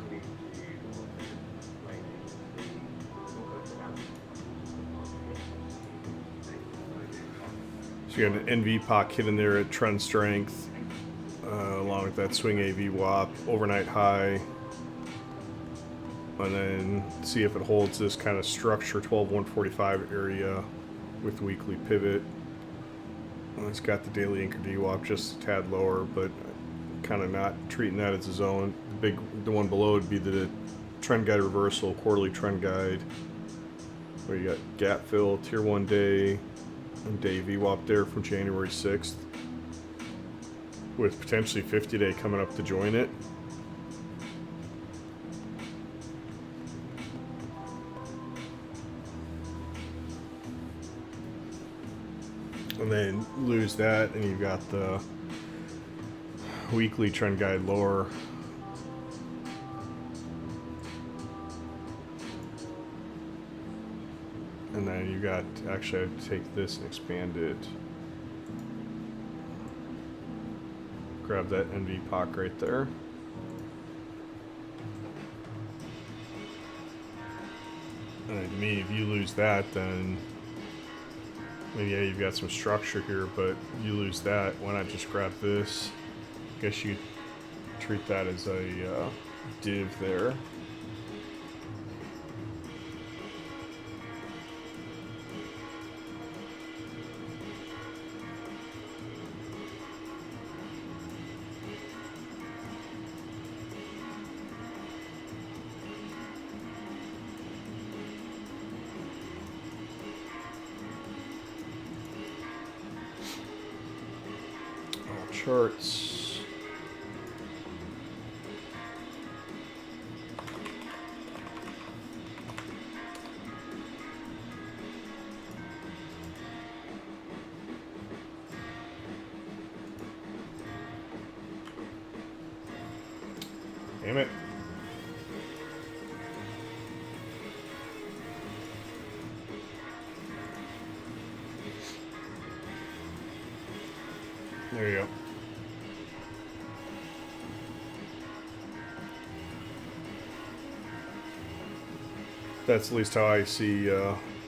Speaker 1: So you got an NV POC hit in there at trend strength, along with that swing AV WAP, overnight high. And then see if it holds this kind of structure 12-145 area with weekly pivot. Well, it's got the daily anchor VWAP just a tad lower, but kind of not treating that as a zone. The one below would be the trend guide reversal, quarterly trend guide, where you got gap fill, tier 1 day, and day VWAP there from January 6th, with potentially 50-day coming up to join it. And then lose that, and you've got the weekly trend guide lower. And then you got, actually I'd take this and expand it. Grab that NV POC right there. And to me, if you lose that, then maybe yeah, you've got some structure here, but you lose that, why not just grab this? I guess you could treat that as a div there. charts. Damn it. There you go. That's at least how I see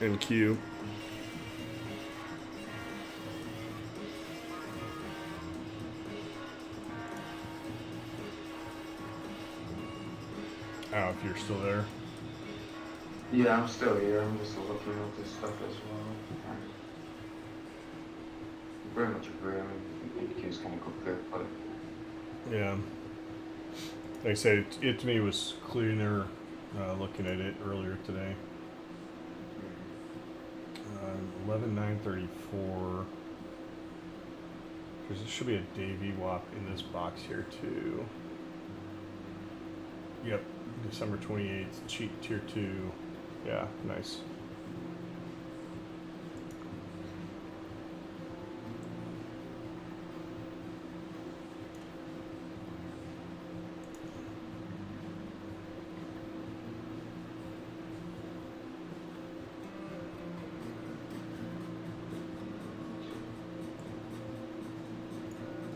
Speaker 1: NQ. I don't know if you're still there.
Speaker 3: Yeah, I'm still here. I'm just looking at this stuff as well. Very much agree. I mean, APQ's kind of quick, but
Speaker 1: Yeah. Like I said, it to me was cleaner looking at it earlier today. 11,934. There should be a day VWAP in this box here too. Yep, December 28th, cheat tier 2. Yeah, nice.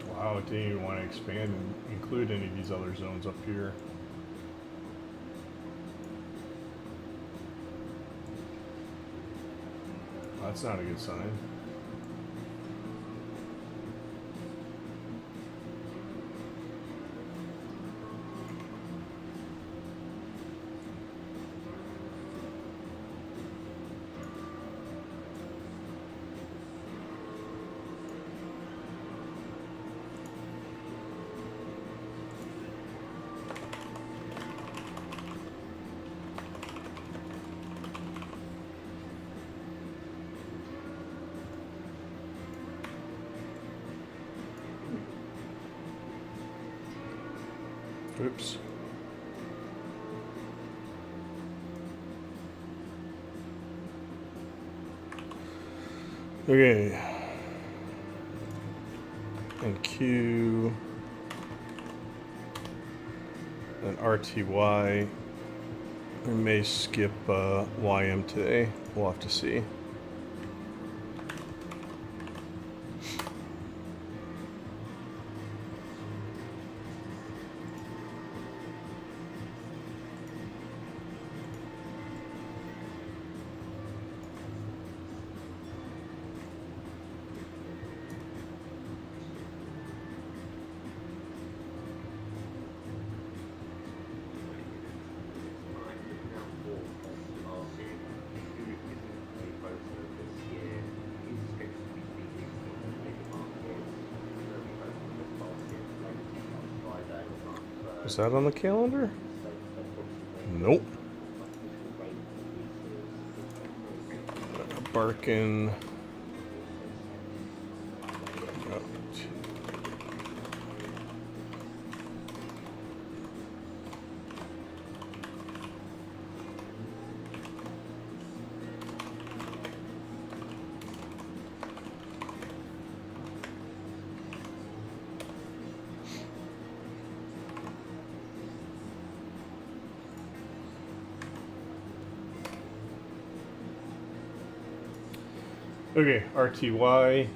Speaker 1: Wow, it didn't even want to expand and include any of these other zones up here. That's not a good sign. Oops. Okay. And Q. And RTY. We may skip YM today. We'll have to see. Is that on the calendar? Nope. Barkin. Okay, RTY.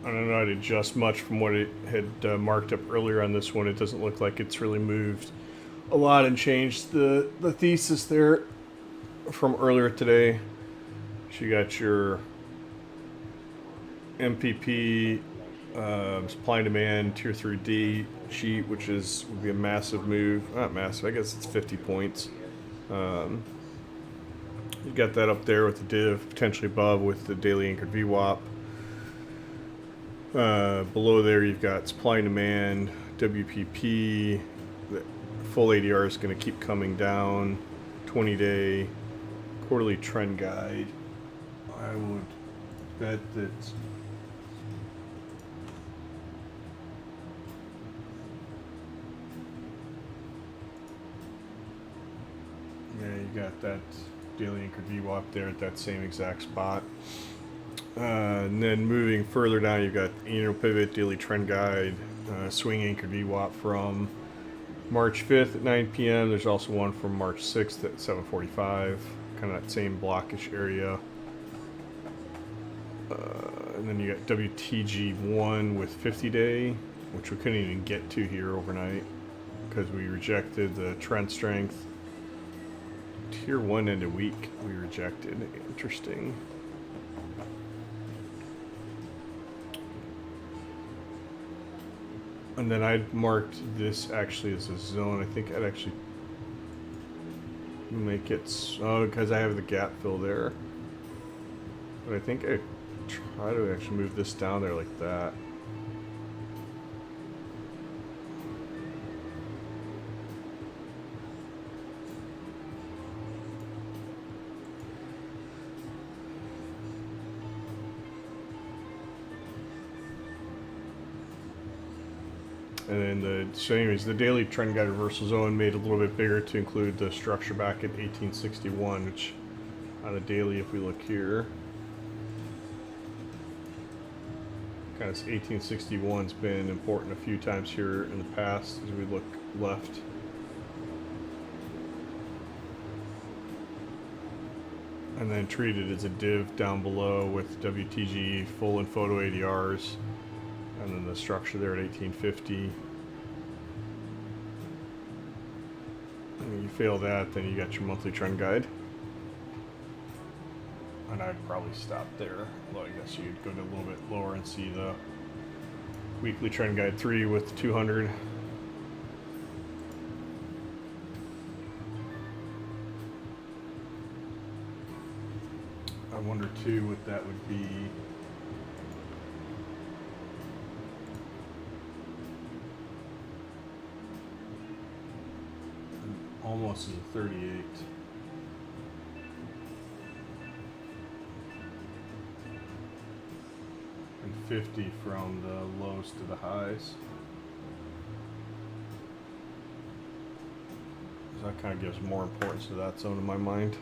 Speaker 1: I don't know how to adjust much from what it had marked up earlier on this one. It doesn't look like it's really moved a lot and changed the thesis there from earlier today. So you got your MPP supply and demand tier 3D sheet, which would be a massive move. Not massive, I guess it's 50 points. You got that up there with the div, potentially above with the daily anchored VWAP. Below there, you've got supply and demand, WPP. The full ADR is going to keep coming down. 20-day quarterly trend guide. I would bet that you got that daily anchored VWAP there at that same exact spot. And then moving further down, you've got annual pivot, daily trend guide, swing anchored VWAP from March 5th at 9 p.m. There's also one from March 6th at 7:45, kind of that same blockish area. And then you got WTG1 with 50-day, which we couldn't even get to here overnight because we rejected the trend strength. Tier 1 end of week we rejected. Interesting. And then I'd marked this actually as a zone. I think I'd actually make it so, because I have the gap fill there. But I think I try to actually move this down there like that. And then so anyways, the daily trend guide reversal zone made a little bit bigger to include the structure back at 1861, which on the daily, if we look here, kind of 1861's been important a few times here in the past as we look left. And then treated as a div down below with WTG full and photo ADRs. And then the structure there at 1850. And you fail that, then you got your monthly trend guide. And I'd probably stop there. Although I guess you'd go to a little bit lower and see the weekly trend guide 3 with 200. I wonder too what that would be. Almost is a 38. And 50 from the lows to the highs. So that kind of gives more importance to that zone in my mind.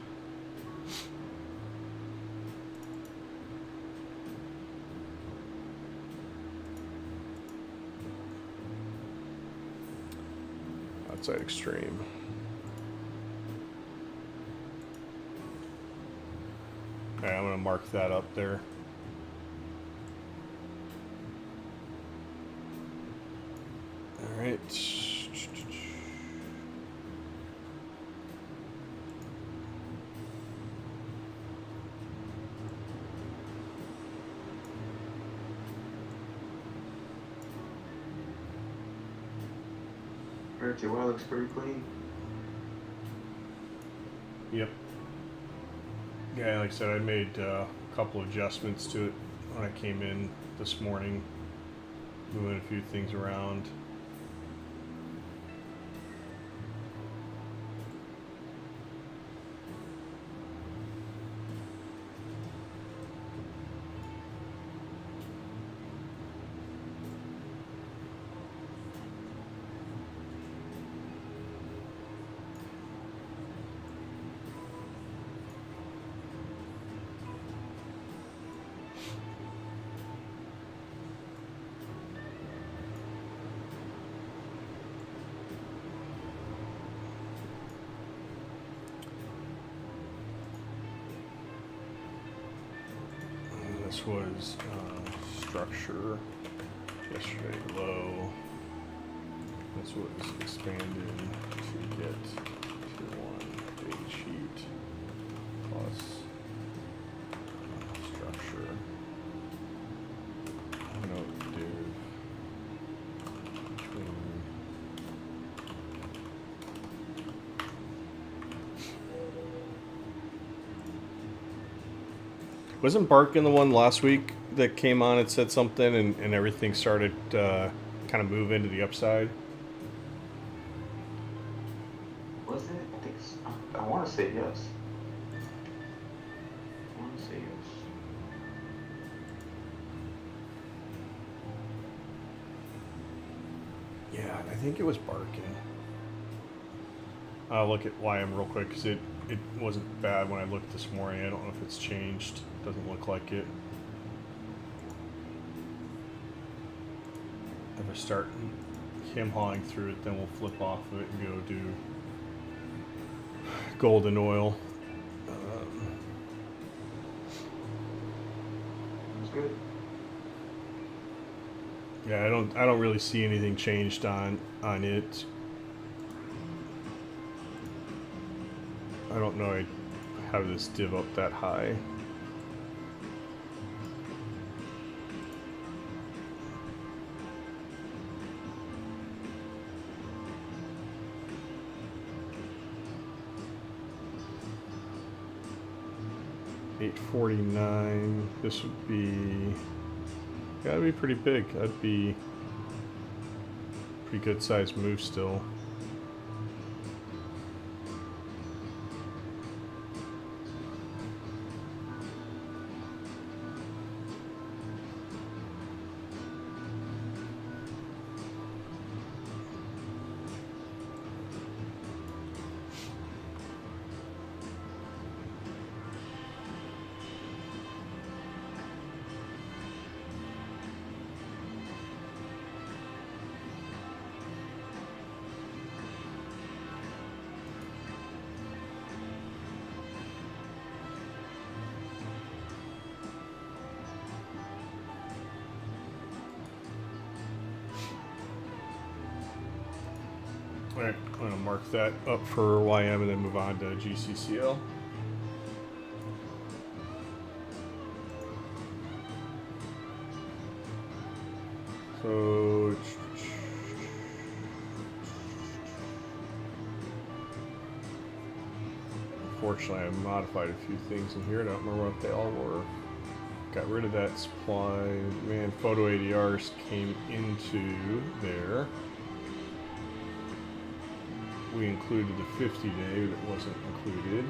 Speaker 1: Outside extreme. Okay, I'm gonna mark that up there. All right.
Speaker 2: SVXY looks pretty clean.
Speaker 1: Yep. Yeah, like I said, I made a couple of adjustments to it when I came in this morning, moving a few things around. This was structure yesterday low. This was expanded to get tier 1 data sheet plus structure. Note div between. Wasn't Barkin the one last week that came on and said something and everything started kind of move into the upside?
Speaker 2: Was it? I think so. I want to say yes. I want to say yes.
Speaker 1: Yeah, I think it was Barkin. I'll look at YM real quick because it wasn't bad when I looked this morning. I don't know if it's changed. Doesn't look like it. If I start him hauling through it, then we'll flip off of it and go do golden oil.
Speaker 3: That's good.
Speaker 1: Yeah, I don't really see anything changed on it. I don't know I have this div up that high. $849. This would be, gotta be pretty big. That'd be pretty good sized move still. Alright, I'm going to mark that up for YM and then move on to GCCL. So, unfortunately I modified a few things in here. I don't remember what they all were. Got rid of that supply. Man, photo ADRs came into there. We included the 50 day that wasn't included.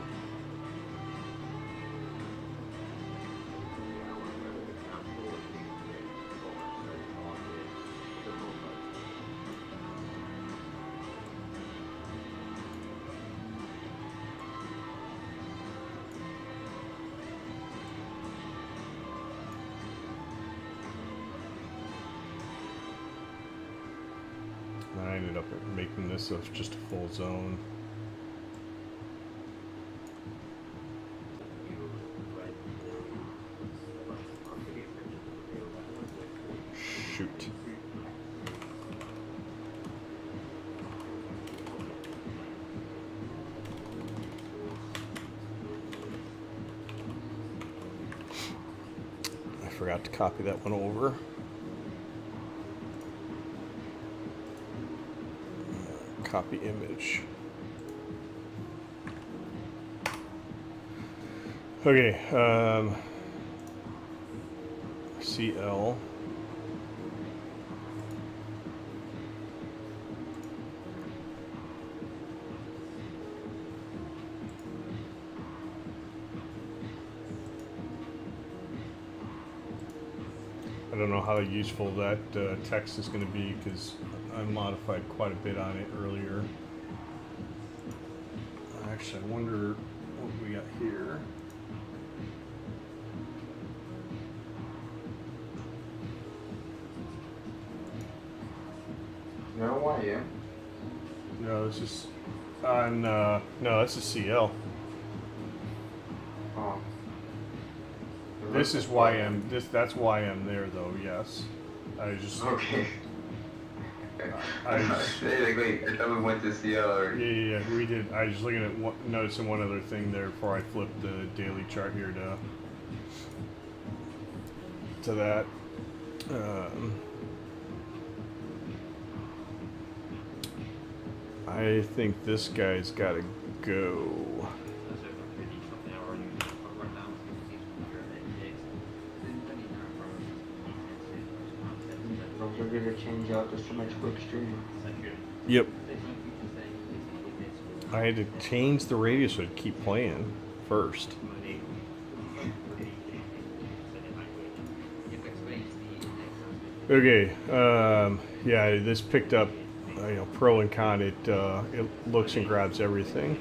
Speaker 1: And I ended up making this just a full zone. Shoot. I forgot to copy that one over. Copy image. Okay, CL. I don't know how useful that text is going to be because I modified quite a bit on it earlier. Actually, I wonder what we got here.
Speaker 3: No YM?
Speaker 1: No, this is on. No, this is CL.
Speaker 3: Oh.
Speaker 1: This is YM. That's YM there, though. Yes, I just.
Speaker 3: Okay.
Speaker 1: I just,
Speaker 3: Wait, I thought we went to CL already.
Speaker 1: yeah, we did. I was just looking at noticing one other thing there before I flipped the daily chart here to that. I think this guy's got to go.
Speaker 3: Don't forget to change out the symmetrical extreme.
Speaker 1: Yep. I had to change the radius so it'd keep playing first. Okay. Yeah, this picked up, pro and con. It looks and grabs everything.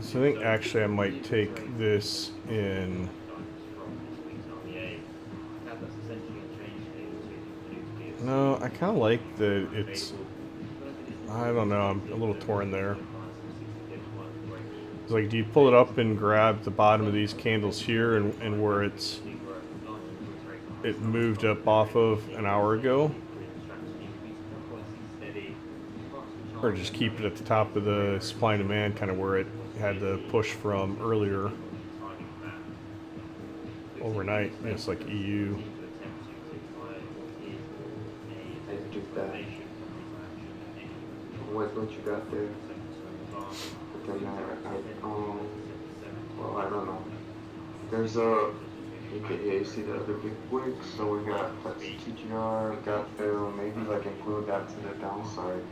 Speaker 1: So I think actually I might take this in. No, I kind of like that it's. I don't know. I'm a little torn there. It's like, do you pull it up and grab the bottom of these candles here and where it moved up off of an hour ago? Or just keep it at the top of the supply and demand, kind of where it had the push from earlier overnight. It's like EU.
Speaker 3: I do that. What you got there? But then well, I don't know. There's you see the other big wicks, so we got that's TGR, gap fill, maybe like include that to the downside.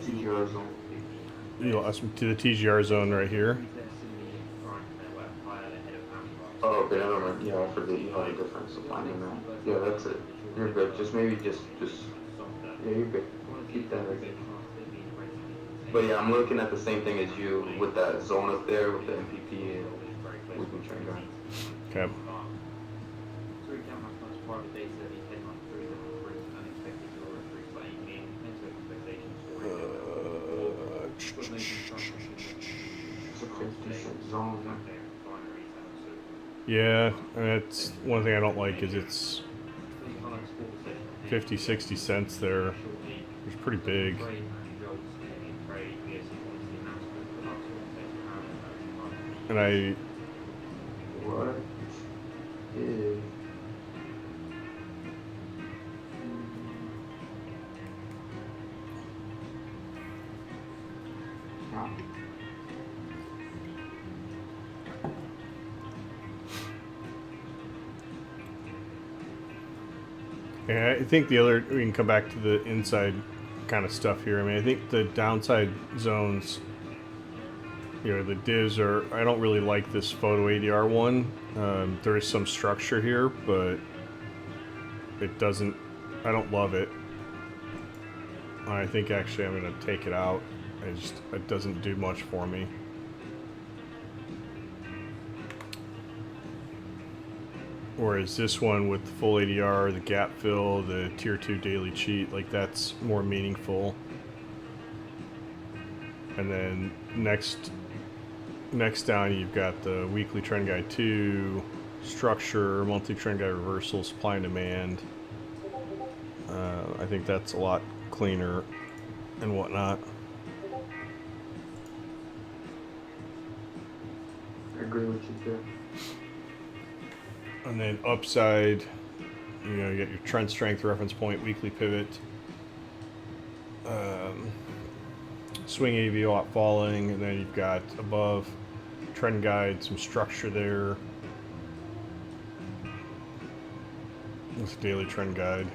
Speaker 3: TGR zone.
Speaker 1: You know, us to the TGR zone right here.
Speaker 3: Oh, okay, never mind. Yeah, I forget you have a different supply in that. Yeah, that's it. You're good. Just maybe just yeah, you're good. Keep that right there. But yeah, I'm looking at the same thing as you with that zone up there with the MPP and weekly trend line.
Speaker 1: Okay.
Speaker 3: It's a 50-cent zone.
Speaker 1: Yeah, and it's one thing I don't like is it's 50, 60 cents there. It's pretty big. And I
Speaker 3: What is
Speaker 1: Yeah, I think the other, we can come back to the inside kind of stuff here. I mean, I think the downside zones, you know, the divs are, I don't really like this photo ADR one. There is some structure here, but it doesn't, I don't love it. I think actually I'm going to take it out. It doesn't do much for me. Whereas this one with the full ADR, the gap fill, the tier 2 daily cheat, like that's more meaningful. And then next down you've got the weekly trend guide 2, structure, monthly trend guide reversal, supply and demand. I think that's a lot cleaner and whatnot.
Speaker 3: I agree with you there.
Speaker 1: And then upside, you know, you got your trend strength, reference point, weekly pivot, swing AVO out falling, and then you've got above trend guide, some structure there. This daily trend guide.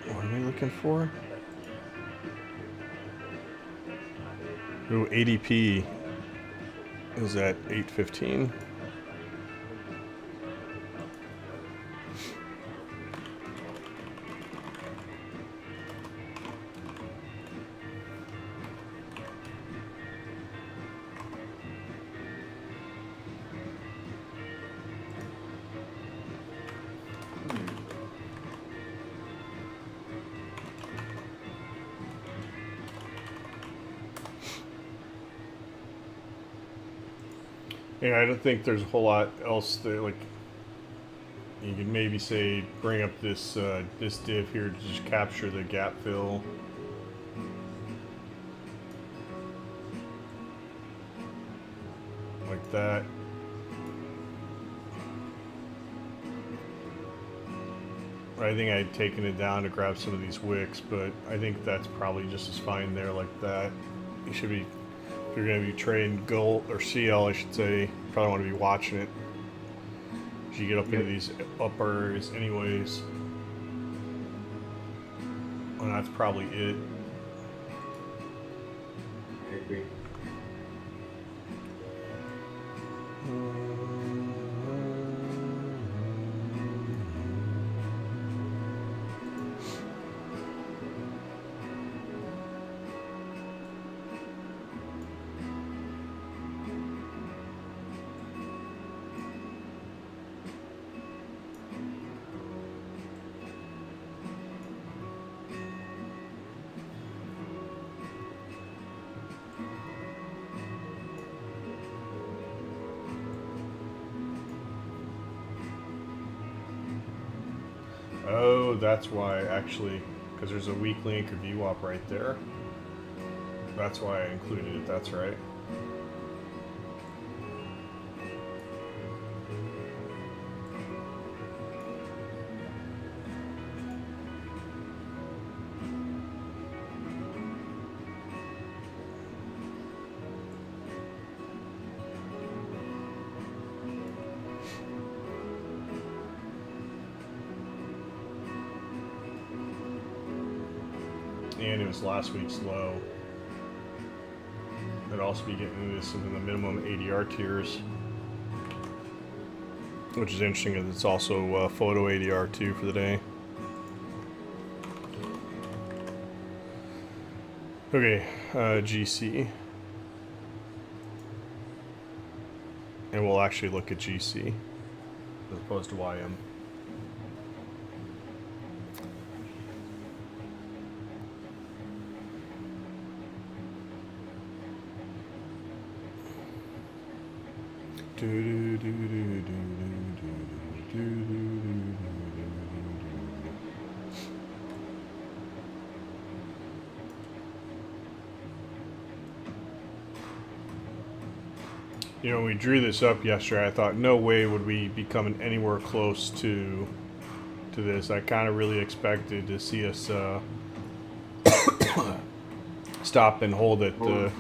Speaker 1: What am I looking for? Ooh, ADP is at 8:15. Yeah, I don't think there's a whole lot else that, like, you could maybe say bring up this this div here to just capture the gap fill. Like that. I think I'd taken it down to grab some of these wicks, but I think that's probably just as fine there like that. You should be, if you're going to be trading gold or CL, I should say, probably want to be watching it as you get up into these uppers anyways. And that's probably it.
Speaker 3: I agree.
Speaker 1: Oh, that's why actually, because there's a weak link or VWAP right there. That's why I included it. That's right. And it was last week's low. I'd also be getting into some of the minimum ADR tiers, which is interesting because it's also photo ADR too for the day. Okay, GC. And we'll actually look at GC as opposed to YM. You know, when we drew this up yesterday, I thought no way would we be coming anywhere close to this. I kind of really expected to see us stop and hold at the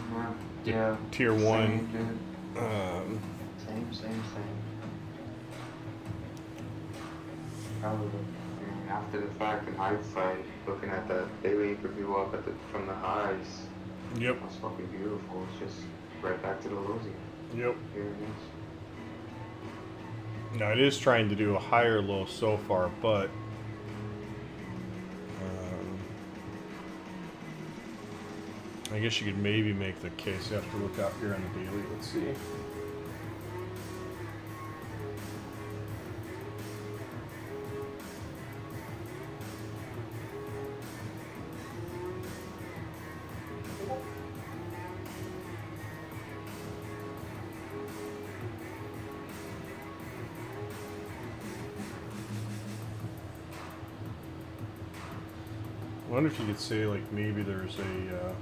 Speaker 2: Yeah.
Speaker 1: tier
Speaker 2: Same,
Speaker 1: one.
Speaker 2: dude. Same. Probably. I mean, after the fact, in hindsight, looking at that daily review up at from the highs,
Speaker 1: Yep.
Speaker 2: that's fucking beautiful. It's just right back to the lows again.
Speaker 1: Yep.
Speaker 2: Here it is.
Speaker 1: Now it is trying to do a higher low so far, but I guess you could maybe make the case. You have to look out here on the daily. Let's see. I wonder if you could say, like, maybe there's a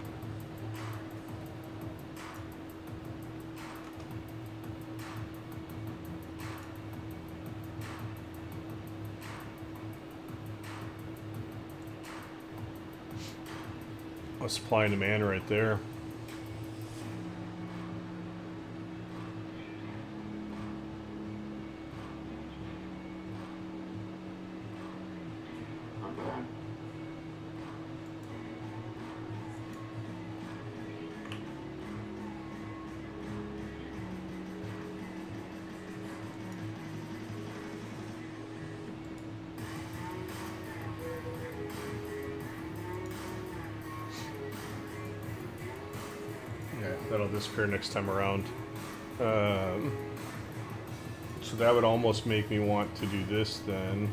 Speaker 1: supply and demand right there.
Speaker 2: Not bad.
Speaker 1: Yeah, that'll disappear next time around. So that would almost make me want to do this then.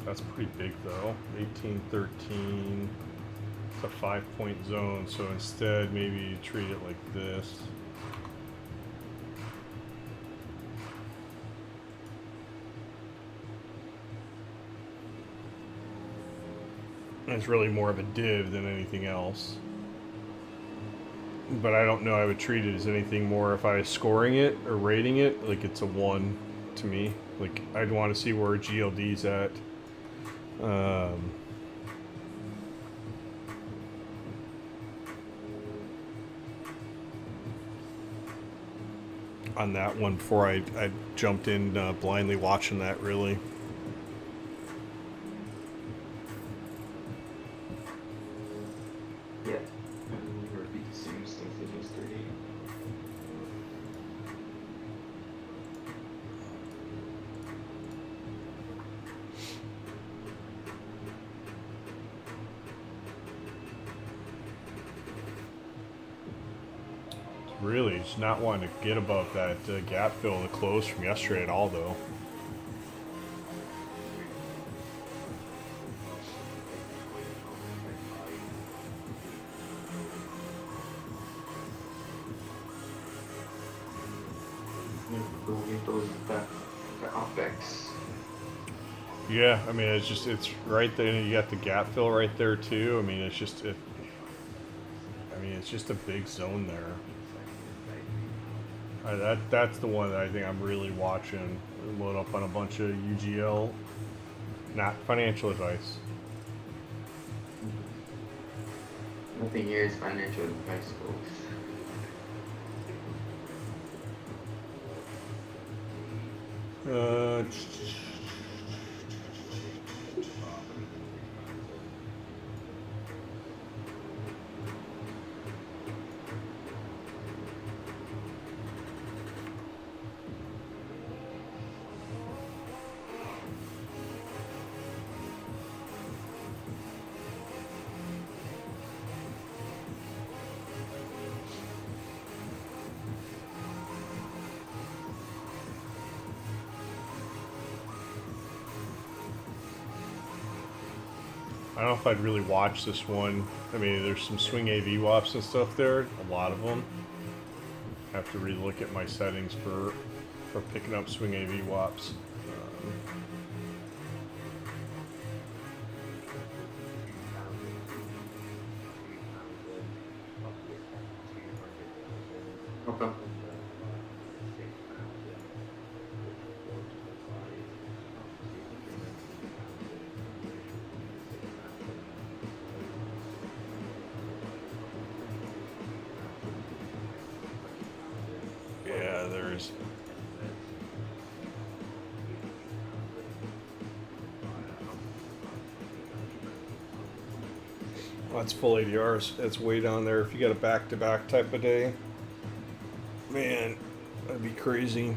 Speaker 1: That's pretty big though. 18, 13. It's a 5-point zone, so instead maybe you treat it like this. And it's really more of a div than anything else. But I don't know, I would treat it as anything more if I was scoring it or rating it, like it's a 1 to me. Like I'd want to see where GLD's at. On that one before I jumped in blindly watching that really.
Speaker 2: Yeah. And repeat the same stuff as yesterday.
Speaker 1: Really, just not wanting to get above that gap fill, the close from yesterday at all, though.
Speaker 3: those the OpEx.
Speaker 1: Yeah, I mean, it's right there. You got the gap fill right there too. I mean, it's just it's just a big zone there. That's the one that I think I'm really watching. Load up on a bunch of UGL, not financial advice.
Speaker 2: Nothing here is financial advice, folks.
Speaker 1: Uh, I don't know if I'd really watch this one. I mean, there's some swing AV WAPs and stuff there. A lot of them. Have to relook at my settings for picking up swing AV WAPs.
Speaker 2: Okay.
Speaker 1: Yeah, there's. Well, that's full ADRs. That's way down there. If you got a back-to-back type of day, man, that'd be crazy.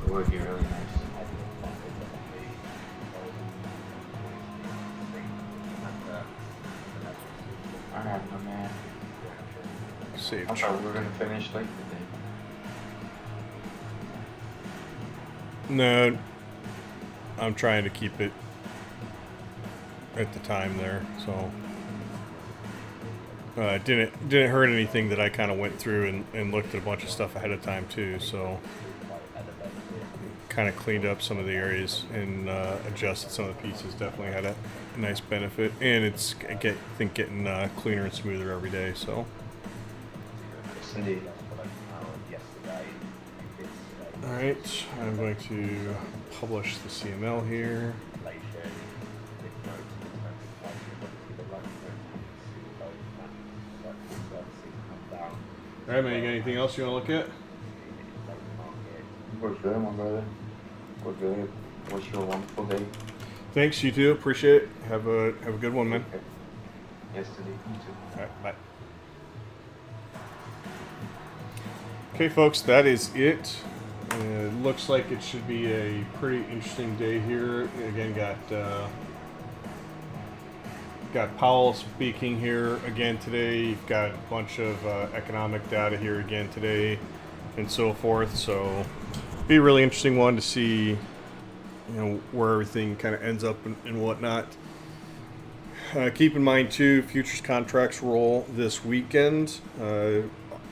Speaker 2: It would be really nice. Alright, my man.
Speaker 1: Save.
Speaker 2: I thought we were gonna finish late today.
Speaker 1: No, I'm trying to keep it at the time there, so didn't hurt anything that I kind of went through and looked at a bunch of stuff ahead of time too. So kind of cleaned up some of the areas and adjusted some of the pieces. Definitely had a nice benefit, and it's I think getting cleaner and smoother every day. So.
Speaker 2: Yes, indeed.
Speaker 1: All right, I'm going to publish the CML here. All right, man. You got anything else you want to look at?
Speaker 2: We're good, my brother. We're good. Wish you a wonderful day.
Speaker 1: Thanks, you too. Appreciate it. Have a good one, man.
Speaker 2: Okay. Yes, indeed. You too.
Speaker 1: All right, bye. Okay, folks, that is it. It looks like it should be a pretty interesting day here. Again, got Powell speaking here again today. You've got a bunch of economic data here again today, and so forth. So, be a really interesting one to see, where everything kind of ends up and whatnot. Keep in mind too, futures contracts roll this weekend.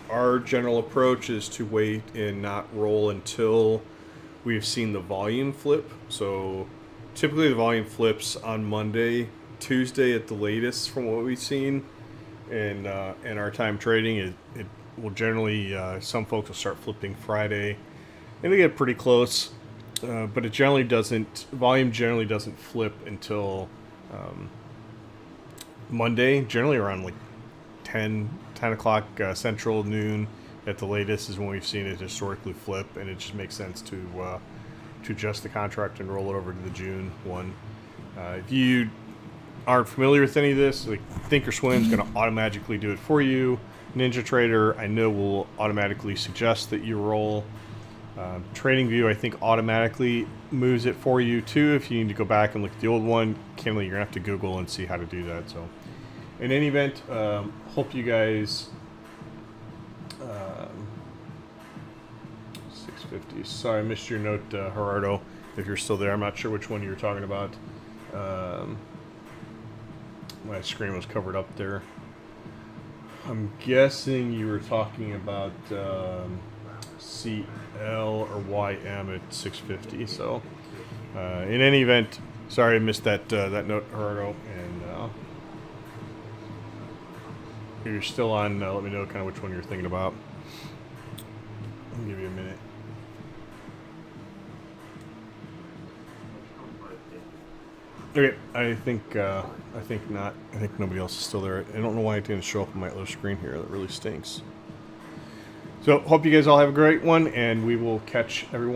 Speaker 1: Our general approach is to wait and not roll until we've seen the volume flip. So typically the volume flips on Monday, Tuesday at the latest from what we've seen. And in our time trading, it will generally, some folks will start flipping Friday and they get pretty close. But volume generally doesn't flip until Monday, generally around like 10 o'clock Central, noon at the latest is when we've seen it historically flip, and it just makes sense to adjust the contract and roll it over to the June one. If you aren't familiar with any of this, like Thinkorswim is going to automatically do it for you. NinjaTrader, I know, will automatically suggest that you roll. TradingView, I think, automatically moves it for you too. If you need to go back and look at the old one, candidly, you're gonna have to Google and see how to do that. So, in any event, hope you guys 6 650. Sorry, I missed your note, Gerardo. If you're still there, I'm not sure which one you were talking about. My screen was covered up there. I'm guessing you were talking about CL or YM at 650. So, in any event, sorry I missed that that note, Gerardo. And if you're still on, let me know kind of which one you're thinking about. I'll give you a minute. Okay, I think not. I think nobody else is still there. I don't know why it didn't show up on my other screen here. That really stinks. So, hope you guys all have a great one, and we will catch everyone